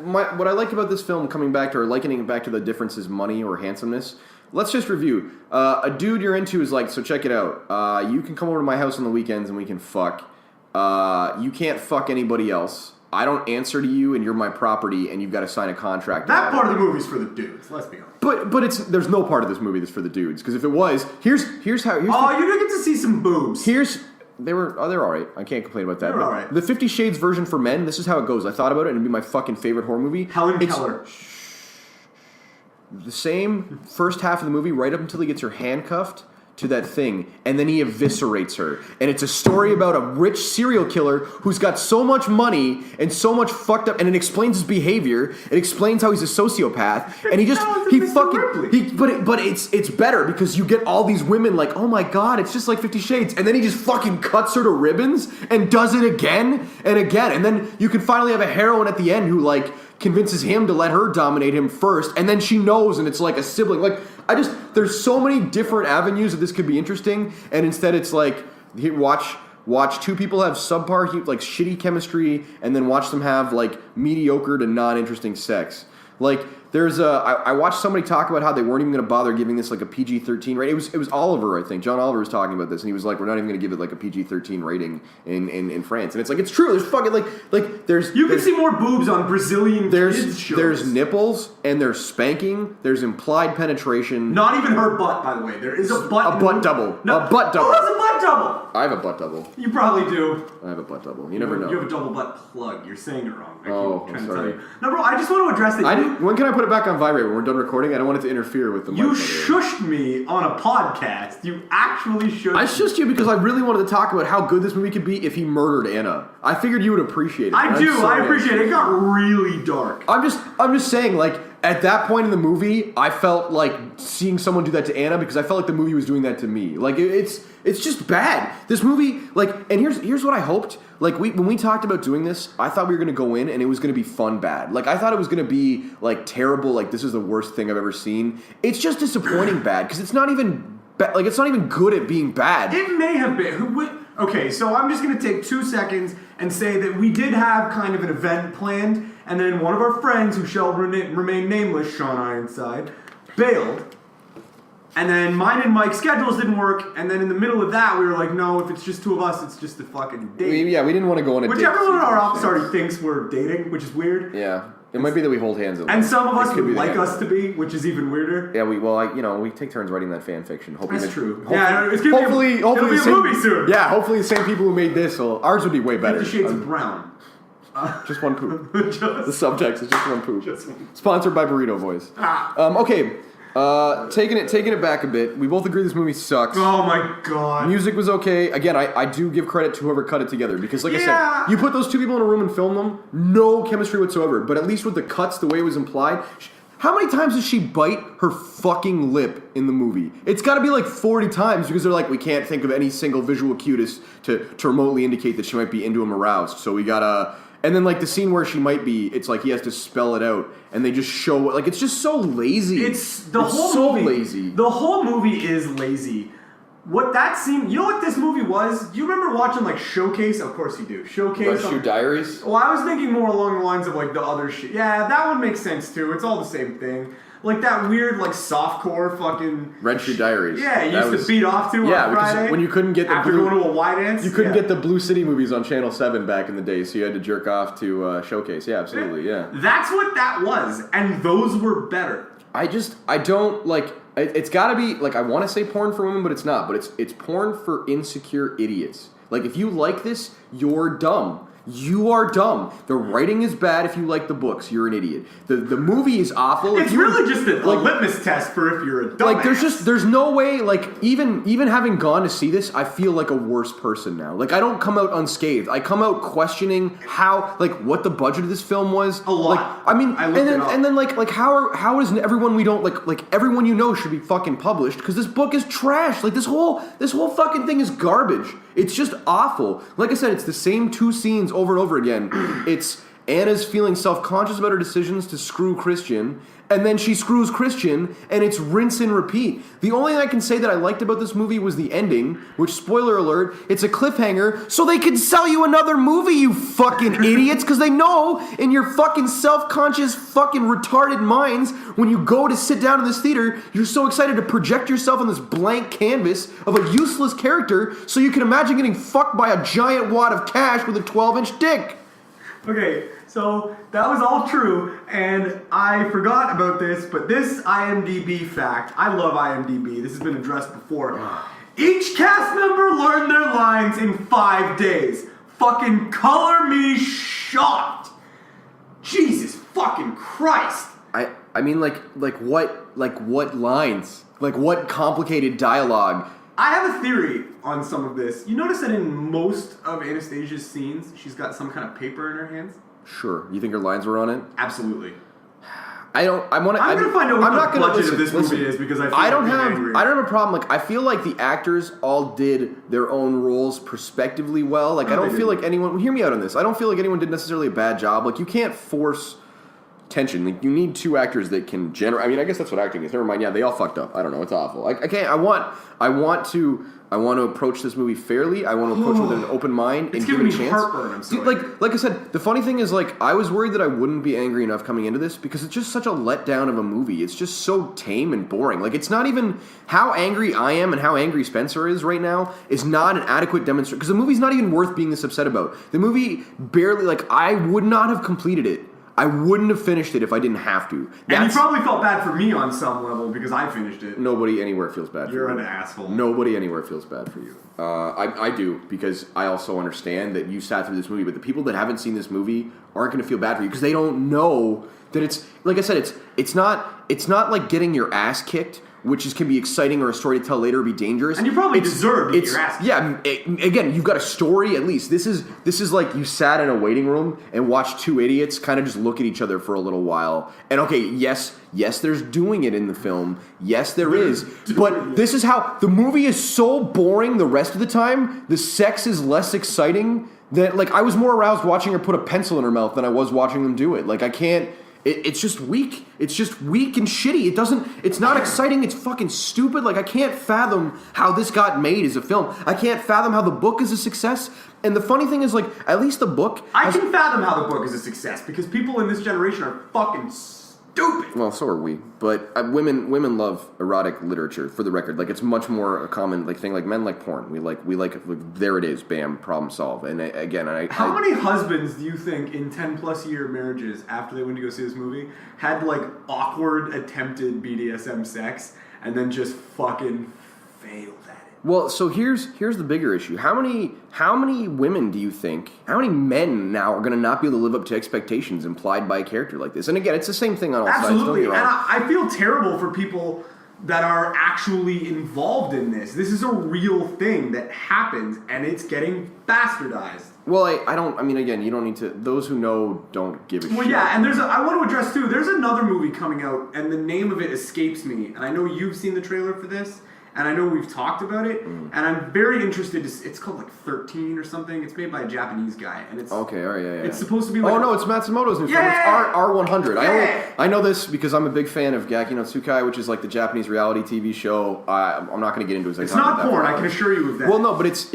what I like about this film, coming back to or likening it back to the difference is money or handsomeness. Let's just review. A dude you're into is like, so check it out. You can come over to my house on the weekends and we can fuck. You can't fuck anybody else. I don't answer to you, and you're my property, and you've got to sign a contract. That part of the movie's for the dudes. Let's be honest. But there's no part of this movie that's for the dudes, because if it was, here's how. You did get to see some boobs. They're all right. I can't complain about that. They're all right. The 50 Shades version for men. This is how it goes. I thought about it, and it'd be my fucking favorite horror movie. Helen Keller. The same first half of the movie, right up until he gets her handcuffed to that thing, and then he eviscerates her. And it's a story about a rich serial killer who's got so much money and so much fucked up, and it explains his behavior. It explains how he's a sociopath, and but it's better because you get all these women like, oh my god, it's just like 50 Shades, and then he just fucking cuts her to ribbons and does it again and again, and then you can finally have a heroine at the end who like convinces him to let her dominate him first, and then she knows, and it's like a sibling. Like, there's so many different avenues that this could be interesting, and instead it's like, watch two people have subpar, like, shitty chemistry, and then watch them have, like, mediocre to non-interesting sex. Like, I watched somebody talk about how they weren't even going to bother giving this like a PG-13 rating. It was Oliver, I think. John Oliver was talking about this, and he was like, we're not even going to give it like a PG-13 rating in France. And it's like, it's true. There's fucking like there's... You can see more boobs on Brazilian kids shows. There's nipples, and there's spanking, there's implied penetration. Not even her butt, by the way. There is a butt. A butt double. No. A butt double. Who has a butt double? I have a butt double. You probably do. I have a butt double. You never know. You have a double butt plug. You're saying it wrong. I'm sorry. No, bro, I just want to address that. When can I put it back on vibrate? When we're done recording? I don't want it to interfere with the mic. You shushed me on a podcast. You actually shushed I shushed you because I really wanted to talk about how good this movie could be if he murdered Anna. I figured you would appreciate it. I do. I appreciate it. It got really dark. I'm just saying, like, at that point in the movie, I felt like seeing someone do that to Anna because I felt like the movie was doing that to me. Like, it's just bad. This movie, like, and here's what I hoped. Like, when we talked about doing this, I thought we were going to go in and it was going to be fun bad. Like, I thought it was going to be, like, terrible, like, this is the worst thing I've ever seen. It's just disappointing bad because it's not even, it's not even good at being bad. It may have been. Okay, so I'm just going to take 2 seconds and say that we did have kind of an event planned, and then one of our friends, who shall remain nameless, Sean Ironside, bailed. And then mine and Mike's schedules didn't work, and then in the middle of that, we were like, no, if it's just two of us, it's just a fucking date. We didn't want to go on a date. Which everyone in our office already thinks we're dating, which is weird. Yeah. It might be that we hold hands. And some of us would like us to be, which is even weirder. Yeah, we take turns writing that fan fiction. That's true. Hopefully, it's going to be a movie soon. Yeah, hopefully the same people who made this, ours would be way better. 50 Shades of Brown. Just one poop. The subtext is just one poop. Sponsored by Burrito Boys. Okay. Taking it back a bit, we both agree this movie sucks. Oh my god. Music was okay. Again, I do give credit to whoever cut it together because, like I said, you put those two people in a room and film them, no chemistry whatsoever. But at least with the cuts, the way it was implied, how many times does she bite her fucking lip in the movie? It's got to be like 40 times because they're like, we can't think of any single visual cues to remotely indicate that she might be into him aroused. So we gotta. And then, like, the scene where she might be, it's like he has to spell it out, and they just show, like, it's just so lazy. The whole movie is lazy. what that scene, you know what this movie was? Do you remember watching like Showcase? Of course you do. Showcase. Red Shoe Diaries? Well, I was thinking more along the lines of like the other shit. Yeah, that one makes sense too. It's all the same thing. Like that weird like softcore fucking Red Shoe Diaries. Yeah, you used to beat off to on Friday. Because when you couldn't get the after going to a Y dance. You couldn't get the Blue City movies on Channel 7 back in the day, so you had to jerk off to Showcase. Yeah, absolutely, yeah. That's what that was, and those were better. I don't like. It's got to be like I want to say porn for women, but it's not. But it's porn for insecure idiots. Like if you like this, you're dumb. You are dumb. The writing is bad. If you like the books, you're an idiot. The movie is awful. It's really just a litmus test for if you're a dumbass. Like there's no way. Like even having gone to see this, I feel like a worse person now. Like I don't come out unscathed. I come out questioning how what the budget of this film was. A lot. Like I mean, and then like how is everyone we don't like everyone you know should be fucking published because this book is trash. Like this whole fucking thing is garbage. It's just awful. Like I said, it's the same two scenes over and over again. It's Anna's feeling self-conscious about her decisions to screw Christian, and then she screws Christian, and it's rinse and repeat. The only thing I can say that I liked about this movie was the ending, which, spoiler alert, it's a cliffhanger, so they can sell you another movie, you fucking idiots, because they know in your fucking self-conscious, fucking retarded minds, when you go to sit down in this theater, you're so excited to project yourself on this blank canvas of a useless character, so you can imagine getting fucked by a giant wad of cash with a 12-inch dick. Okay, so that was all true, and I forgot about this, but this IMDb fact, I love IMDb, this has been addressed before. Each cast member learned their lines in 5 days. Fucking color me shocked. Jesus fucking Christ. I mean, like what lines? Like what complicated dialogue? I have a theory on some of this. You notice that in most of Anastasia's scenes, she's got some kind of paper in her hands? Sure. You think her lines were on it? Absolutely. I'm gonna find out what the budget of this movie is because I don't have a problem. Like I feel like the actors all did their own roles prospectively well. Like I don't feel like anyone. Hear me out on this. I don't feel like anyone did necessarily a bad job. Like you can't force tension. Like you need two actors that can generate. I mean, I guess that's what acting is. Never mind. Yeah, they all fucked up. I don't know. It's awful. I can't. I want to approach this movie fairly. I want to approach it with an open mind and give it a chance. Heartburn. I'm sorry. Dude, like I said, the funny thing is, like, I was worried that I wouldn't be angry enough coming into this because it's just such a letdown of a movie. It's just so tame and boring. Like, it's not even how angry I am and how angry Spencer is right now is not an adequate demonstration because the movie's not even worth being this upset about. The movie barely, like, I would not have completed it. I wouldn't have finished it if I didn't have to. And you probably felt bad for me on some level because I finished it. Nobody anywhere feels bad for you. You're an asshole. Nobody anywhere feels bad for you. I do, because I also understand that you sat through this movie, but the people that haven't seen this movie aren't going to feel bad for you because they don't know that it's, like I said, it's not like getting your ass kicked, which can be exciting or a story to tell later or be dangerous. And you probably deserve to get your ass kicked. Yeah, again, you've got a story at least. This is like you sat in a waiting room and watched two idiots kind of just look at each other for a little while. And okay, yes, there's doing it in the film. Yes, there is. But this is how the movie is so boring the rest of the time. The sex is less exciting. That, like, I was more aroused watching her put a pencil in her mouth than I was watching them do it. Like, I can't... It's just weak. It's just weak and shitty. It's not exciting. It's fucking stupid. Like, I can't fathom how this got made as a film. I can't fathom how the book is a success. And the funny thing is, like, at least the book... I can fathom how the book is a success because people in this generation are fucking stupid. Well, so are we. But women love erotic literature, for the record. Like, it's much more a common thing. Like, men like porn. We like there it is, bam, problem solved. And again, how many husbands do you think in 10+ year marriages after they went to go see this movie had, like, awkward attempted BDSM sex and then just fucking failed at it? Well, so here's the bigger issue. How many women do you think, how many men now are going to not be able to live up to expectations implied by a character like this? And again, it's the same thing on all sides. Absolutely. And I feel terrible for people that are actually involved in this. This is a real thing that happens, and it's getting bastardized. Well, again, you don't need to, those who know don't give a shit. Well, yeah, and I want to address, too, there's another movie coming out, and the name of it escapes me, and I know you've seen the trailer for this, and I know we've talked about it, and I'm very interested to. It's called like 13 or something. It's made by a Japanese guy, and it's okay. All right, yeah. It's supposed to be like oh no, it's Matsumoto's new film. It's R100. I know this because I'm a big fan of Gaki no Tsukai, which is like the Japanese reality TV show. I'm not going to get into it. It's not porn. I can assure you of that. Well, no, but it's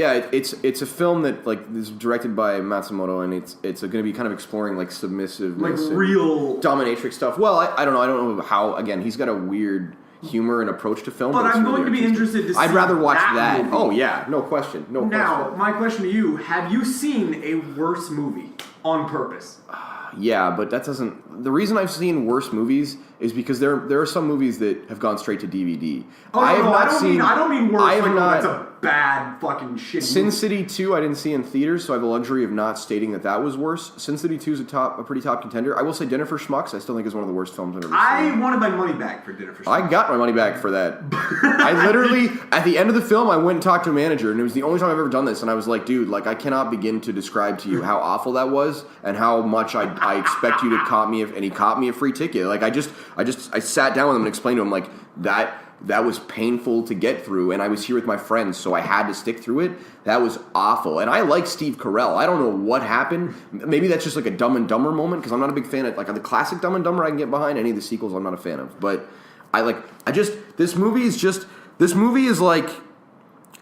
a film that like is directed by Matsumoto, and it's going to be kind of exploring like submissiveness, like real dominatrix stuff. Well, I don't know how. Again, he's got a weird humor and approach to film. But I'm going to be interested to see. I'd rather watch that. Movie. Oh yeah, no question. Now, my question to you: have you seen a worse movie on purpose? Yeah, but that doesn't. The reason I've seen worse movies is because there are some movies that have gone straight to DVD. Oh, I don't mean worse. That's a bad fucking shit. Sin City 2 I didn't see in theaters, so I have the luxury of not stating that was worse. Sin City 2 is a pretty top contender. I will say Dinner for Schmucks I still think is one of the worst films I've ever seen. I wanted my money back for Dinner for Schmucks. I got my money back for that. I literally, at the end of the film, I went and talked to a manager, and it was the only time I've ever done this, and I was like, dude, like I cannot begin to describe to you how awful that was and how much I expect you to cop me, and he copped me a free ticket. Like I sat down with him and explained to him like that was painful to get through, and I was here with my friends, so I had to stick through it. That was awful. And I like Steve Carell. I don't know what happened. Maybe that's just like a Dumb and Dumber moment, because I'm not a big fan of like the classic Dumb and Dumber I can get behind. Any of the sequels I'm not a fan of. But this movie is like,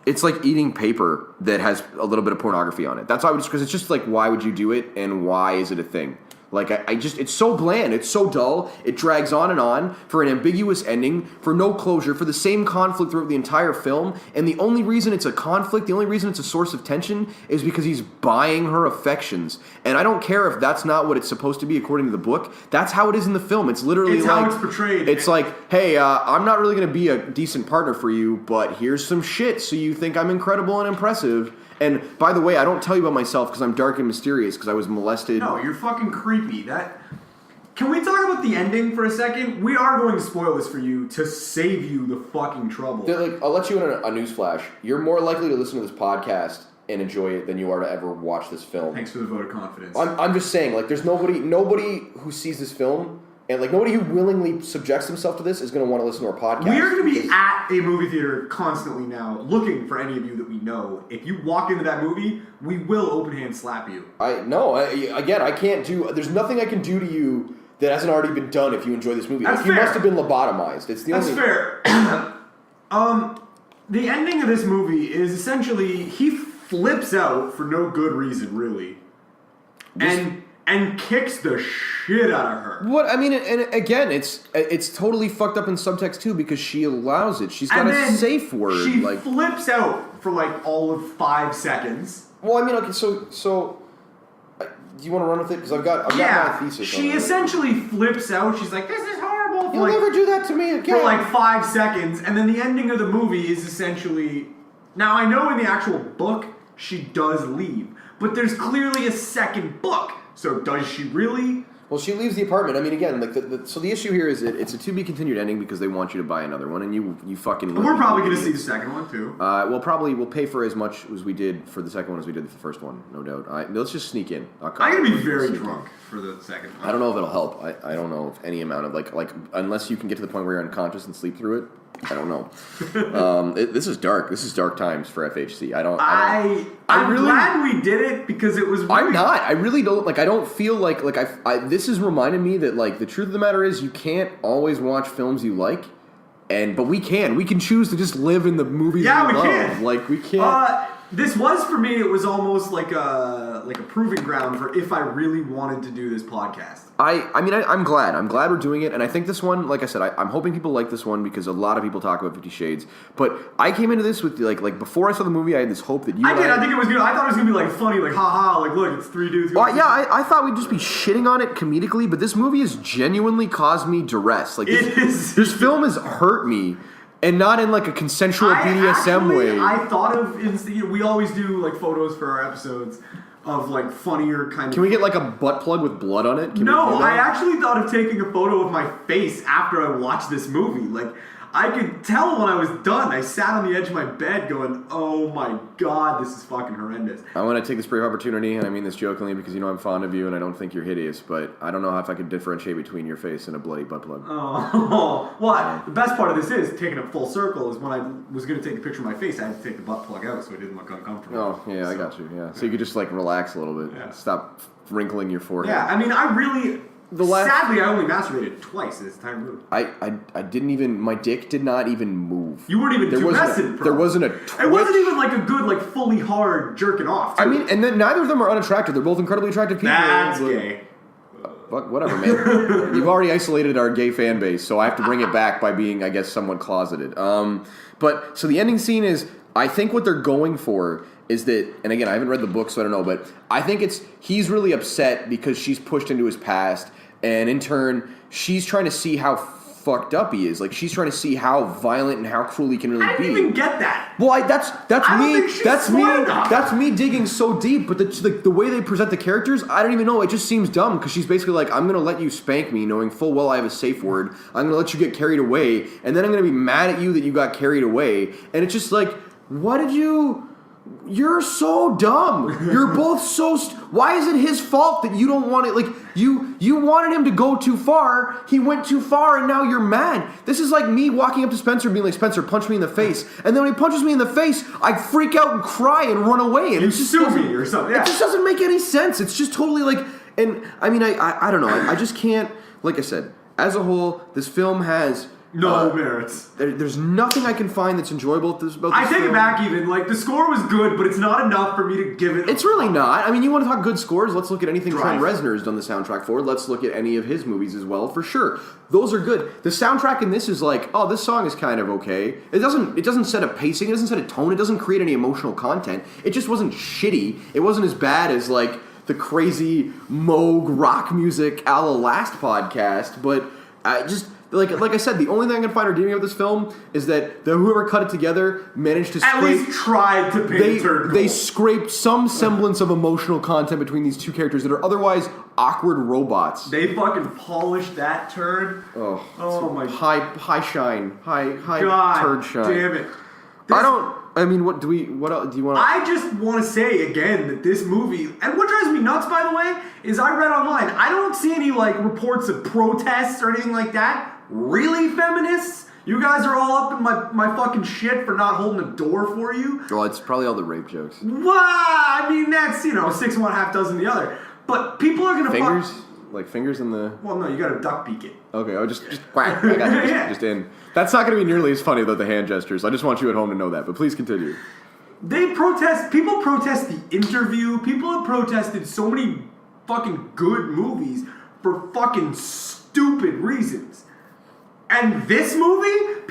it's like eating paper that has a little bit of pornography on it. That's why because it's just like, why would you do it, and why is it a thing? Like, it's so bland, it's so dull, it drags on for an ambiguous ending, for no closure, for the same conflict throughout the entire film, and the only reason it's a conflict, the only reason it's a source of tension is because he's buying her affections. And I don't care if that's not what it's supposed to be according to the book, that's how it is in the film. It's literally how it's portrayed. It's like, hey, I'm not really going to be a decent partner for you, but here's some shit so you think I'm incredible and impressive. And by the way, I don't tell you about myself because I'm dark and mysterious because I was molested. No, you're fucking creepy. Can we talk about the ending for a second? We are going to spoil this for you to save you the fucking trouble. Like, I'll let you in a newsflash. You're more likely to listen to this podcast and enjoy it than you are to ever watch this film. Thanks for the vote of confidence. I'm just saying, like, there's nobody who sees this film. And, like, nobody who willingly subjects himself to this is going to want to listen to our podcast. We are going to be at a movie theater constantly now, looking for any of you that we know. If you walk into that movie, we will open hand slap you. I can't do... There's nothing I can do to you that hasn't already been done if you enjoy this movie. That's like, fair. You must have been lobotomized. That's fair. The ending of this movie is essentially, he flips out for no good reason, really. And kicks the shit out of her. What I mean, and again, it's totally fucked up in subtext too because she allows it. She's got a safe word. She flips out for like all of 5 seconds. Well, I mean, okay, so do you want to run with it? Because I've got my thesis. She essentially flips out. She's like, "This is horrible." You'll never do that to me again. For like 5 seconds, and then the ending of the movie is essentially. Now I know in the actual book she does leave, but there's clearly a second book. So does she really? Well, she leaves the apartment. I mean, again, like so the issue here is that it's a to be continued ending because they want you to buy another one, and you fucking. We're probably going to see the second one too. We'll pay for as much as we did for the second one as we did for the first one, no doubt. Let's just sneak in. I'm going to be very drunk for the second one. I don't know if it'll help. I don't know if any amount of like unless you can get to the point where you're unconscious and sleep through it. I don't know. This is dark. This is dark times for FHC. I'm glad we did it because it was. Really... I'm not. I really don't. Like, I don't feel like this has reminded me that like the truth of the matter is you can't always watch films you like, but we can. We can choose to just live in the movies. Yeah, we love. can. Like we can't. This was for me. It was almost like a proving ground for if I really wanted to do this podcast. I'm glad. I'm glad we're doing it, and I think this one, like I said, I'm hoping people like this one because a lot of people talk about 50 Shades. But I came into this with like before I saw the movie, I had this hope that you. I did. I think it was good. I thought it was gonna be like funny, like haha, like look, it's 3 dudes. Well, yeah, I thought we'd just be shitting on it comedically, but this movie has genuinely caused me duress. Like this film has hurt me. And not in like a consensual BDSM way. I thought of, we always do like photos for our episodes of like funnier kind of. Can we get like a butt plug with blood on it? No, I actually thought of taking a photo of my face after I watched this movie. Like, I could tell when I was done. I sat on the edge of my bed going, oh my god, this is fucking horrendous. I want to take this brief opportunity, and I mean this jokingly because you know I'm fond of you and I don't think you're hideous, but I don't know if I could differentiate between your face and a bloody butt plug. Oh, well, the best part of this is, taking it full circle, is when I was going to take a picture of my face, I had to take the butt plug out so it didn't look uncomfortable. Oh, yeah, so, I got you, yeah. So you could just, like, relax a little bit. Yeah. Stop wrinkling your forehead. Yeah, I mean, I really... Sadly, I only masturbated twice this time movie. I didn't even... My dick did not even move. You weren't even tumescent, There wasn't a twitch. It wasn't even like a good, like, fully hard jerking off, too. I mean, and then neither of them are unattractive. They're both incredibly attractive people. That's gay. Fuck, whatever, man. You've already isolated our gay fan base, so I have to bring it back by being, I guess, somewhat closeted. But, so the ending scene is... I think what they're going for is that, and again, I haven't read the book, so I don't know, but I think he's really upset because she's pushed into his past, and in turn, she's trying to see how fucked up he is. Like, she's trying to see how violent and how cruel he can really be. I didn't even get that. Well, that's me digging so deep, but the way they present the characters, I don't even know. It just seems dumb because she's basically like, I'm going to let you spank me, knowing full well I have a safe word. I'm going to let you get carried away, and then I'm going to be mad at you that you got carried away. And it's just like, you're so dumb. You're both so... Why is it his fault that you don't want it? Like, you wanted him to go too far. He went too far, and now you're mad. This is like me walking up to Spencer and being like, Spencer, punch me in the face. And then when he punches me in the face, I freak out and cry and run away. And you sue me or something. Yeah. It just doesn't make any sense. It's just totally like... And, I mean, I don't know. I just can't... Like I said, as a whole, this film has... No merits. There's nothing I can find that's enjoyable about this I take film. it back even. Like, the score was good, but it's not enough for me to give it... It's really not. I mean, you want to talk good scores? Let's look at anything Drive. Trent Reznor has done the soundtrack for. Let's look at any of his movies as well, for sure. Those are good. The soundtrack in this is like, oh, this song is kind of okay. It doesn't set a pacing. It doesn't set a tone. It doesn't create any emotional content. It just wasn't shitty. It wasn't as bad as, like, the crazy Moog rock music a la last podcast, but I just... Like I said, the only thing I can find redeeming about this film is that whoever cut it together managed to at least tried to paint turd. They scraped some semblance of emotional content between these two characters that are otherwise awkward robots. They fucking polished that turd. Oh my high shine, high God turd shine. Damn it! What else do you want? I just want to say again that this movie, and what drives me nuts, by the way, is I read online. I don't see any like reports of protests or anything like that. Really, feminists? You guys are all up in my fucking shit for not holding a door for you? Well, it's probably all the rape jokes. Well, I mean, that's, 6 of one, half dozen the other. But people are gonna fingers? Like fingers in the... Well, no, you gotta duck beak it. Okay, just quack. I got you. Just in. That's not gonna be nearly as funny without the hand gestures. I just want you at home to know that, but please continue. People protest The Interview. People have protested so many fucking good movies for fucking stupid reasons. And this movie,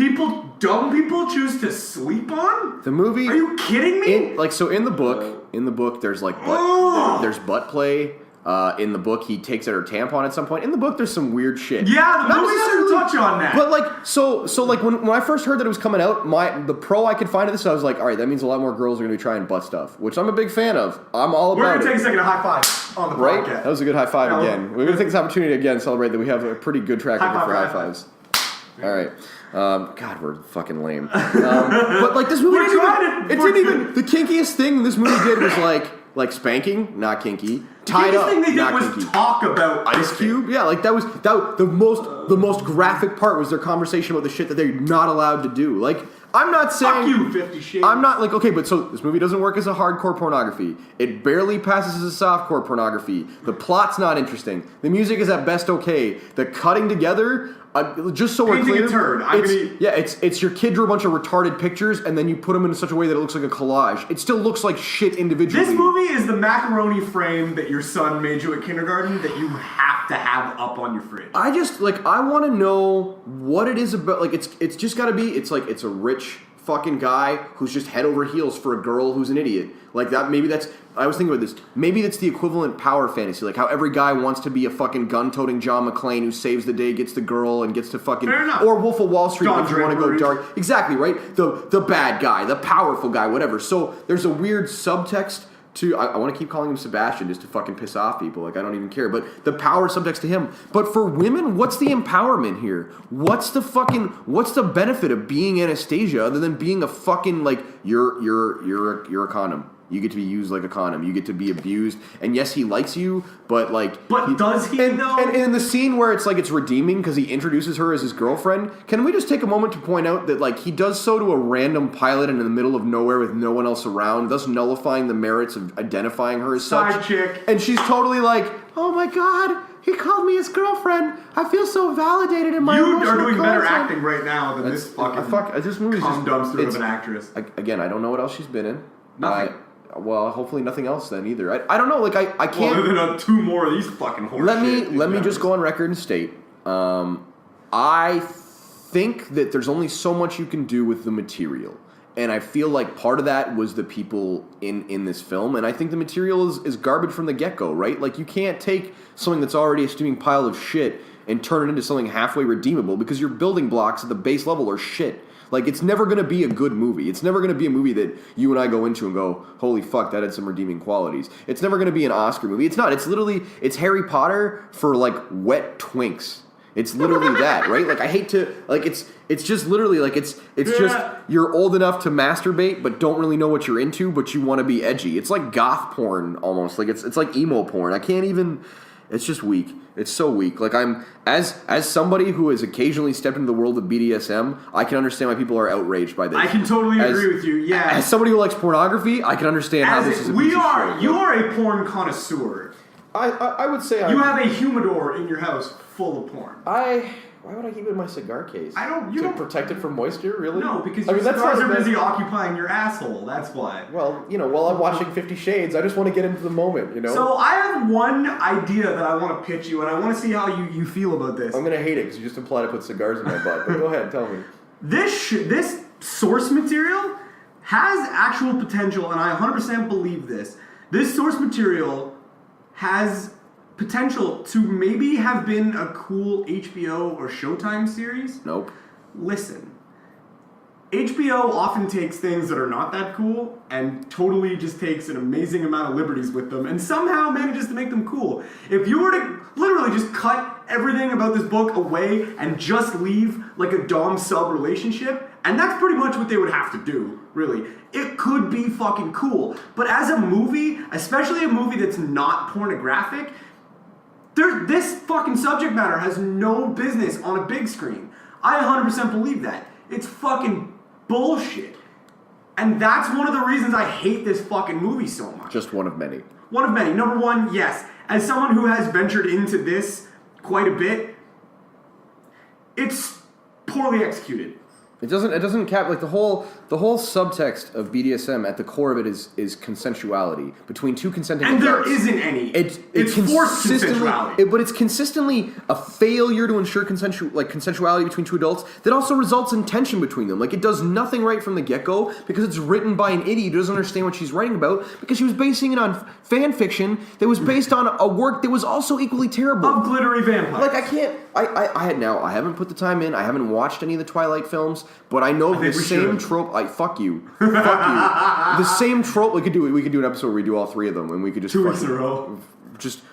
dumb people choose to sleep on? The movie... Are you kidding me? In the book, there's like there's butt play. In the book, he takes out her tampon at some point. In the book, there's some weird shit. Yeah, the movie doesn't touch on that. But when I first heard that it was coming out, the pro I could find of this, I was like, all right, that means a lot more girls are going to be trying butt stuff, which I'm a big fan of. I'm all about it. We're going to take a second to high five on the podcast. Right? That was a good high five again. We're going to take this opportunity to again celebrate that we have a pretty good track record for high fives. All right. God, we're fucking lame. But like this movie, the kinkiest thing this movie did was like spanking, not kinky. Tied up, thing they did not was kinky. Talk about Ice Cube. Yeah, like that was the most graphic part was their conversation about the shit that they're not allowed to do. Like, I'm not saying... Fuck you, 50 Shades. I'm not like, okay, but so this movie doesn't work as a hardcore pornography. It barely passes as a softcore pornography. The plot's not interesting. The music is at best okay. The cutting together... just so we're clear, a turd. It's your kid drew a bunch of retarded pictures and then you put them in such a way that it looks like a collage. It still looks like shit individually. This movie is the macaroni frame that your son made you at kindergarten that you have to have up on your fridge. I want to know what it is about. Like, it's just got to be. It's like it's a rich fucking guy who's just head over heels for a girl who's an idiot. Like that. Maybe that's. I was thinking about this. Maybe that's the equivalent power fantasy. Like how every guy wants to be a fucking gun-toting John McClane who saves the day, gets the girl, and gets to fucking... Fair enough. Or Wolf of Wall Street John if you want to go Draper. dark. Exactly, right? The bad guy, the powerful guy, whatever. So there's a weird subtext to I want to keep calling him Sebastian just to fucking piss off people. Like, I don't even care. But the power subjects to him. But for women, what's the empowerment here? What's the benefit of being Anastasia other than being a fucking, like, you're a condom. You get to be used like a condom. You get to be abused. And yes, he likes you, but like... But does he, though? And in the scene where it's like it's redeeming because he introduces her as his girlfriend, can we just take a moment to point out that like he does so to a random pilot in the middle of nowhere with no one else around, thus nullifying the merits of identifying her as Side such. chick. And she's totally like, oh my god, he called me his girlfriend. I feel so validated in my emotional You are doing better content." acting right now than this fucking this movie's cum just, dumpster of an actress. Again, I don't know what else she's been in. Nothing. Well, hopefully nothing else then either. I don't know. Like I can't. Well, then two more of these fucking horse Let me just go on record and state. I think that there's only so much you can do with the material, and I feel like part of that was the people in this film, and I think the material is garbage from the get go. Right? Like you can't take something that's already a steaming pile of shit and turn it into something halfway redeemable because your building blocks at the base level are shit. Like, it's never going to be a good movie. It's never going to be a movie that you and I go into and go, holy fuck, that had some redeeming qualities. It's never going to be an Oscar movie. It's not. It's Harry Potter for, like, wet twinks. It's literally that, right? Like, I hate to, like, it's just literally, like, it's just, you're old enough to masturbate, but don't really know what you're into, but you want to be edgy. It's like goth porn, almost. Like, it's like emo porn. I can't even... It's just weak. It's so weak. Like I'm as somebody who has occasionally stepped into the world of BDSM, I can understand why people are outraged by this. I can totally agree with you. Yeah. As somebody who likes pornography, I can understand how this is a piece of shit. You are a porn connoisseur. I would say you have a humidor in your house full of porn. Why would I keep it in my cigar case? You don't protect it from moisture, really? No, because your cigars are busy occupying your asshole. That's why. Well, while I'm watching 50 Shades, I just want to get into the moment, So I have one idea that I want to pitch you, and I want to see how you feel about this. I'm going to hate it because you just implied I put cigars in my butt. But go ahead, tell me. This source material has actual potential, and I 100% believe this. This source material has potential to maybe have been a cool HBO or Showtime series. Nope. Listen, HBO often takes things that are not that cool and totally just takes an amazing amount of liberties with them and somehow manages to make them cool. If you were to literally just cut everything about this book away and just leave like a dom-sub relationship, and that's pretty much what they would have to do, really, it could be fucking cool. But as a movie, especially a movie that's not pornographic, this fucking subject matter has no business on a big screen. I 100% believe that. It's fucking bullshit. And that's one of the reasons I hate this fucking movie so much. Just one of many. One of many. Number one, yes. As someone who has ventured into this quite a bit, it's poorly executed. It doesn't cap like the whole subtext of BDSM at the core of it is consensuality between two consenting adults. And adults. there isn't any. It's forced consensuality. But it's consistently a failure to ensure consensuality between two adults that also results in tension between them. Like it does nothing right from the get-go because it's written by an idiot who doesn't understand what she's writing about because she was basing it on fan fiction that was based on a work that was also equally terrible. Of glittery vampires. Like I can't. I haven't put the time in. I haven't watched any of the Twilight films, but I know the same trope. Fuck you. The same trope. We could do an episode where we do all three of them, and we could just 2 weeks in a row.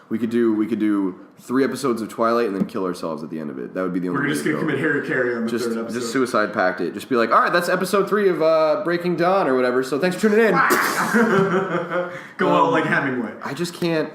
We could do 3 episodes of Twilight and then kill ourselves at the end of it. That would be the only. We're just gonna commit Harry Carey on the third episode. Just suicide pact it. Just be like, all right, that's episode 3 of Breaking Dawn or whatever. So thanks for tuning in. Go out like Hemingway. I just can't.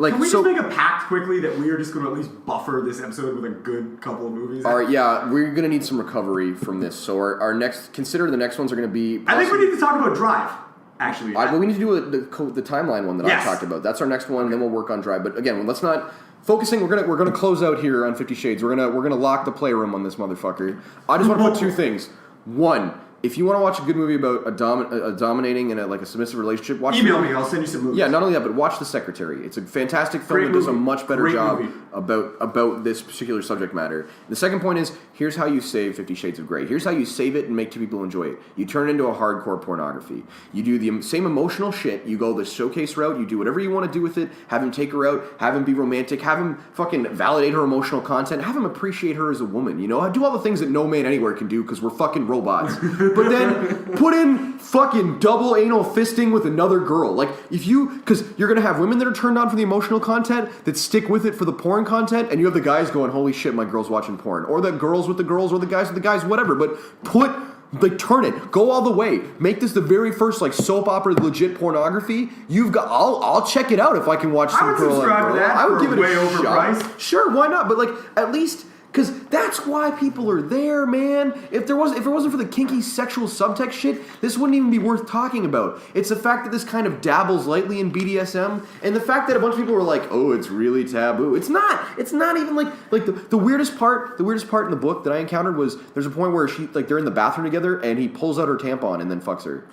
Can we just make a pact quickly that we are just going to at least buffer this episode with a good couple of movies? All right, yeah, we're going to need some recovery from this. So our next, consider the next ones are going to be... I think we need to talk about Drive, actually. But we need to do the timeline one that I talked about. That's our next one, and then we'll work on Drive. But again, let's not... Focusing, we're gonna close out here on 50 Shades. We're gonna lock the playroom on this motherfucker. I just want to put 2 things. One... If you want to watch a good movie about a dominating and a submissive relationship, email me. I'll send you some movies. Yeah, not only that, but watch The Secretary. It's a fantastic film that does a much better job about this particular subject matter. The second point is, here's how you save 50 Shades of Grey. Here's how you save it and make 2 people enjoy it. You turn it into a hardcore pornography. You do the same emotional shit. You go the showcase route. You do whatever you want to do with it. Have him take her out. Have him be romantic. Have him fucking validate her emotional content. Have him appreciate her as a woman. Do all the things that no man anywhere can do because we're fucking robots. but then put in fucking double anal fisting with another girl. Like, because you're gonna have women that are turned on for the emotional content that stick with it for the porn content, and you have the guys going, holy shit, my girl's watching porn. Or the girls with the girls, or the guys with the guys, whatever. But turn it. Go all the way. Make this the very first, like, soap opera legit pornography. I'll check it out if I can watch some girl. I would subscribe to that. I would give it way a shot. overpriced. Sure, why not? But, like, at least, because that's why people are there, man. If it wasn't for the kinky sexual subtext shit, this wouldn't even be worth talking about. It's the fact that this kind of dabbles lightly in BDSM, and the fact that a bunch of people were like, "Oh, it's really taboo." It's not. It's not even like the weirdest part. The weirdest part in the book that I encountered was there's a point where they're in the bathroom together, and he pulls out her tampon and then fucks her.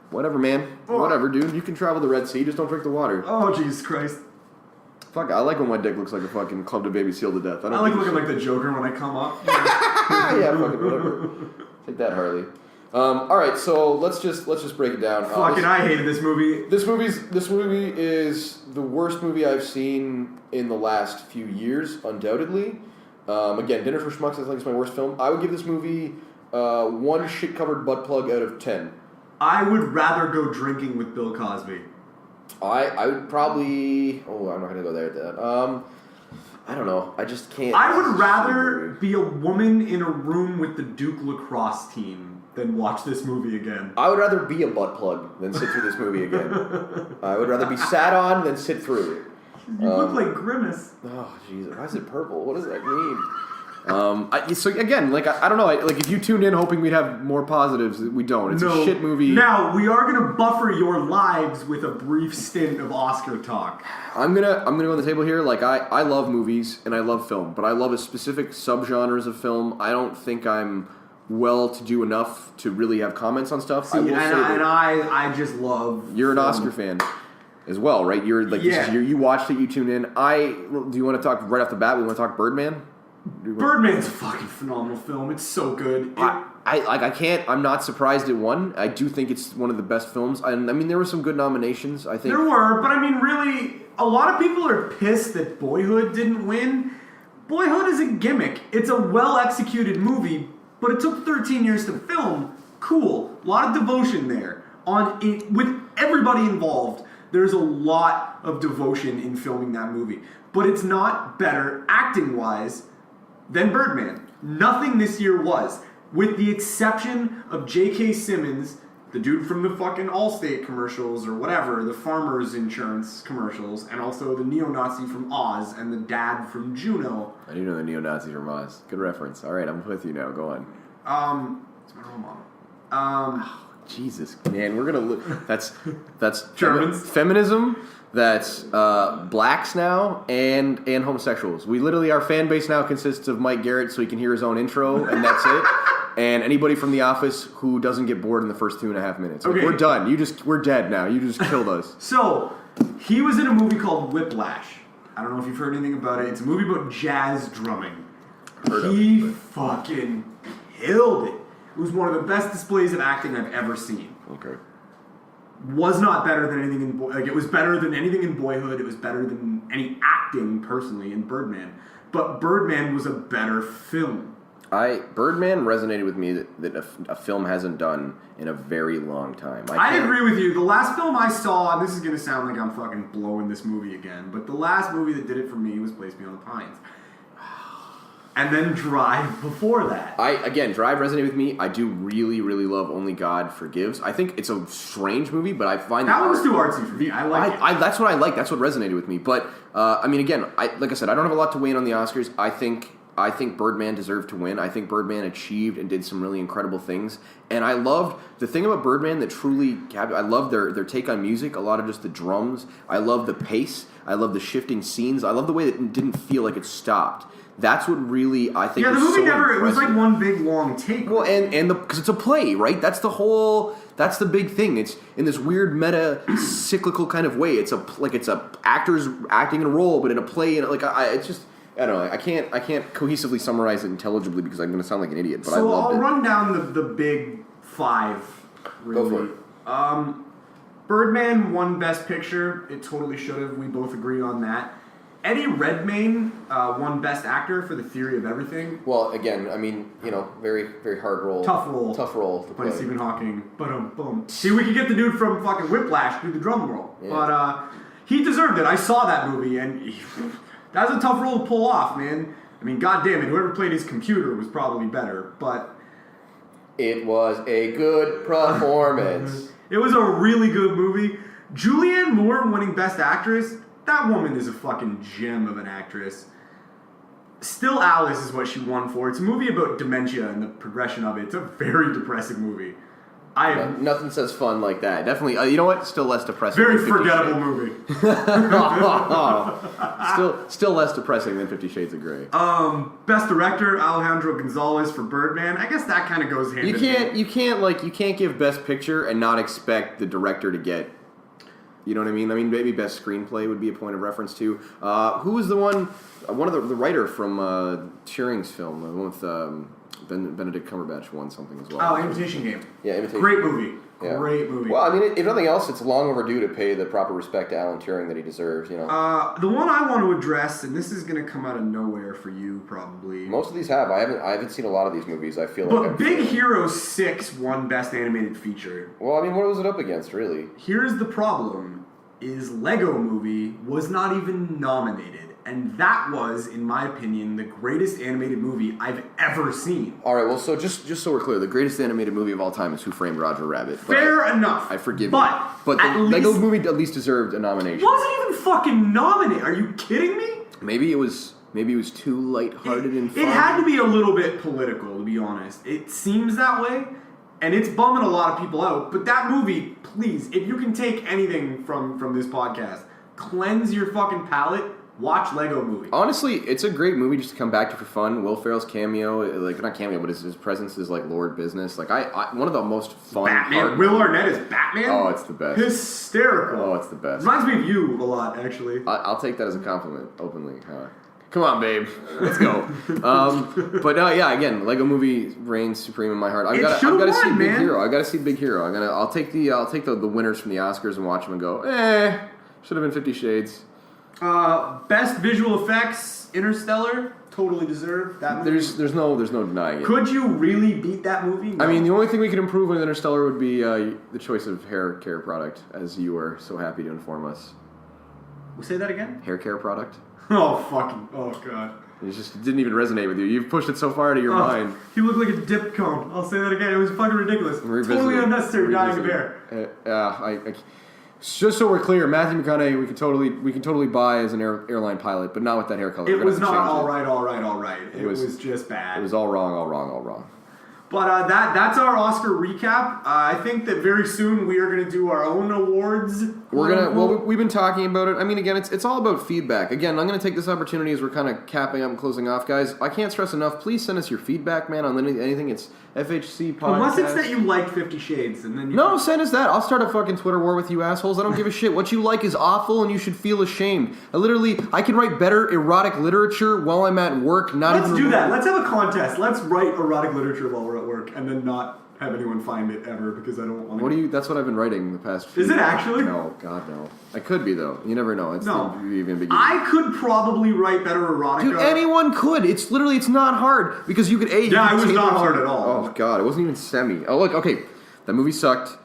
Whatever, man. Whatever, dude. You can travel the Red Sea, just don't drink the water. Oh, Jesus Christ. Fuck, I like when my dick looks like a fucking clubbed a baby seal to death. I like looking like the Joker when I come up. Yeah, fucking whatever. Take that, Harley. All right, so let's just break it down. I hated this movie. This movie is the worst movie I've seen in the last few years, undoubtedly. Again, Dinner for Schmucks, I think it's my worst film. I would give this movie 1 shit-covered butt plug out of 10. I would rather go drinking with Bill Cosby. I would probably... Oh, I'm not going to go there at that. I don't know. I just can't... I would rather be a woman in a room with the Duke lacrosse team than watch this movie again. I would rather be a butt plug than sit through this movie again. I would rather be sat on than sit through it. You look like Grimace. Oh, Jesus. Why is it purple? What does that mean? So again, like I don't know, like if you tuned in hoping we'd have more positives, we don't. It's a shit movie. Now we are gonna buffer your lives with a brief stint of Oscar talk. I'm gonna go on the table here. Like I love movies and I love film, but I love a specific subgenres of film. I don't think I'm well-to-do enough to really have comments on stuff. See, I just love. You're an Oscar fan as well, right? You're like you watched it, you tuned in. Do you want to talk right off the bat? We want to talk Birdman. Birdman's a fucking phenomenal film. It's so good. I'm not surprised it won. I do think it's one of the best films. I mean, there were some good nominations, I think. There were, but I mean, really, a lot of people are pissed that Boyhood didn't win. Boyhood is a gimmick. It's a well-executed movie, but it took 13 years to film. Cool. A lot of devotion there. With everybody involved, there's a lot of devotion in filming that movie. But it's not better, acting-wise, than Birdman. Nothing this year was. With the exception of J.K. Simmons, the dude from the fucking Allstate commercials or whatever, the farmer's insurance commercials, and also the neo-Nazi from Oz and the dad from Juno. I do know the neo-Nazi from Oz. Good reference. All right, I'm with you now. Go on. It's my role model. Jesus, man, we're gonna that's Germans. Feminism. That's blacks now and homosexuals. We literally, our fan base now consists of Mike Garrett, so he can hear his own intro, and that's it. And anybody from The Office who doesn't get bored in the first 2.5 minutes. Like, okay. We're done. We're dead now. You just killed us. So, he was in a movie called Whiplash. I don't know if you've heard anything about it. It's a movie about jazz drumming. He fucking killed it. It was one of the best displays of acting I've ever seen. Okay. Was not better than anything in it was better than anything in Boyhood. It was better than any acting personally in Birdman. But Birdman was a better film. Birdman resonated with me that a film hasn't done in a very long time. I agree with you. The last film I saw, and this is going to sound like I'm fucking blowing this movie again, but the last movie that did it for me was Place Beyond the Pines. And then Drive before that. Drive resonated with me. I do really, really love Only God Forgives. I think it's a strange movie, but I find that was too artsy for me. I like it. That's what I like. That's what resonated with me. But I mean, again, like I said, I don't have a lot to weigh in on the Oscars. I think Birdman deserved to win. I think Birdman achieved and did some really incredible things. And I loved the thing about Birdman that truly I love their take on music. A lot of just the drums. I love the pace. I love the shifting scenes. I love the way that it didn't feel like it stopped. That's what really I think. Yeah, the movie so never. impressive. It was like one big long take. Well, and because it's a play, right? That's the big thing. It's in this weird meta cyclical kind of way. It's a actors acting in a role, but in a play. And it's just. I don't know. I can't cohesively summarize it intelligibly because I'm going to sound like an idiot. But so I'll run down the big five. Really. Go for it. Birdman won Best Picture. It totally should have. We both agree on that. Eddie Redmayne won Best Actor for The Theory of Everything. Well, again, I mean, very, very hard role. Tough role to play. By Stephen Hawking. Boom. See, we could get the dude from fucking Whiplash to do the drum roll. Yeah. But he deserved it. I saw that movie, and that was a tough role to pull off, man. I mean, goddamn it, whoever played his computer was probably better, but... It was a good performance. It was a really good movie. Julianne Moore winning Best Actress, that woman is a fucking gem of an actress. Still Alice is what she won for. It's a movie about dementia and the progression of it. It's a very depressing movie. Nothing says fun like that. Definitely, you know what? Still less depressing. Very forgettable movie. Still less depressing than 50 Shades of Grey. Best Director Alejandro Gonzalez for Birdman. I guess that kind of goes hand in hand. You can't give Best Picture and not expect the director to get. You know what I mean? Maybe Best Screenplay would be a point of reference too. Who was the one? One of the writer from Turing's film, the one with. Benedict Cumberbatch won something as well. Oh, Imitation Game. Yeah, Imitation. Great movie. Yeah. Great movie. Well, I mean, if nothing else, it's long overdue to pay the proper respect to Alan Turing that he deserves. The one I want to address, and this is going to come out of nowhere for you, probably. Most of these have. I haven't seen a lot of these movies. I feel like. But Big Hero 6 won Best Animated Feature. Well, I mean, what was it up against, really? Here's the problem: is Lego Movie was not even nominated. And that was, in my opinion, the greatest animated movie I've ever seen. All right, well, so just so we're clear, the greatest animated movie of all time is Who Framed Roger Rabbit. Fair enough. I forgive you. But the Lego movie at least deserved a nomination. Wasn't even fucking nominated. Are you kidding me? Maybe it was too lighthearted and fun. It had to be a little bit political, to be honest. It seems that way, and it's bumming a lot of people out. But that movie, please, if you can take anything from this podcast, cleanse your fucking palate. Watch Lego Movie. Honestly, it's a great movie just to come back to for fun. Will Ferrell's cameo, not cameo, but his presence is like Lord Business. Like one of the most fun. Batman. Will Arnett is Batman. Oh, it's the best. Hysterical. Oh, it's the best. Reminds me of you a lot, actually. I'll take that as a compliment openly. Come on, babe. Let's go. But yeah, again, Lego Movie reigns supreme in my heart. I've got to see Big Hero. I got to see Big Hero. I'll take the winners from the Oscars and watch them and go, should have been 50 Shades. Best visual effects, Interstellar, totally deserved. That movie. There's no denying it. Could you really beat that movie? No. I mean, the only thing we could improve with Interstellar would be the choice of hair care product, as you were so happy to inform us. We'll say that again? Hair care product. Oh god. It didn't even resonate with you. You've pushed it so far out of your mind. You look like a dip cone. I'll say that again. It was fucking ridiculous. Totally unnecessary dying of hair. Just so we're clear, Matthew McConaughey, we can totally buy as an airline pilot, but not with that hair color. It was not all right. It was just bad. It was all wrong. But that's our Oscar recap. I think that very soon we are going to do our own awards. We've been talking about it. I mean, again, it's all about feedback. Again, I'm going to take this opportunity as we're kind of capping up and closing off, guys. I can't stress enough. Please send us your feedback, man, on anything. It's FHC podcast. Unless it's that you like 50 Shades, and then send us that. I'll start a fucking Twitter war with you assholes. I don't give a shit. What you like is awful, and you should feel ashamed. I can write better erotic literature while I'm at work. Let's do that. Let's have a contest. Let's write erotic literature while we're at work, and then not have anyone find it ever because I don't want to. That's what I've been writing the past few Is it actually? No, God, no. I could be, though. You never know. I could probably write better erotica. Dude, anyone could. It's not hard because you could it was not hard at all. Oh, God. It wasn't even semi. Oh, look. Okay. That movie sucked.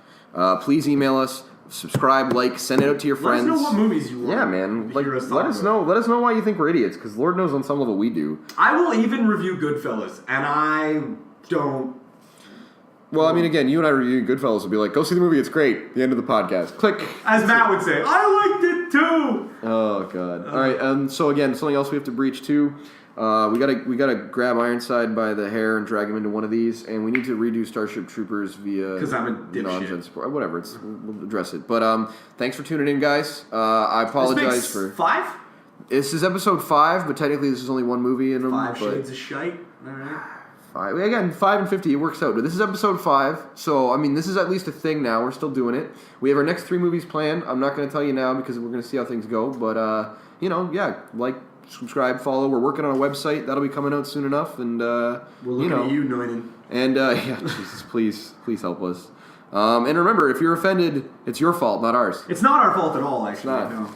Please email us. Subscribe, send it out to your friends. Let us know what movies you want. Yeah, man. Let us know. Let us know why you think we're idiots, because Lord knows on some level we do. I will even review Goodfellas, and I don't. Well, I mean, again, you and I reviewing Goodfellas will be like, go see the movie, it's great. The end of the podcast. Click. As Matt would say, I liked it too. Oh, God. All right, so again, something else we have to breach too. We gotta grab Ironside by the hair and drag him into one of these, and we need to redo Starship Troopers via because I'm a dipshit. Support. Whatever, we'll address it. But thanks for tuning in, guys. I apologize for 5. This is episode 5, but technically this is only one movie in them. 5 Shades of Shite. All right. 5. Again, 5 and 50, it works out. But this is episode 5, so I mean, this is at least a thing now. We're still doing it. We have our next 3 movies planned. I'm not going to tell you now because we're going to see how things go. But subscribe, follow. We're working on a website that'll be coming out soon enough, and we're looking at you, Neumann. And Jesus, please help us. And remember, if you're offended, it's your fault, not ours. It's not our fault at all, actually. It's not. No.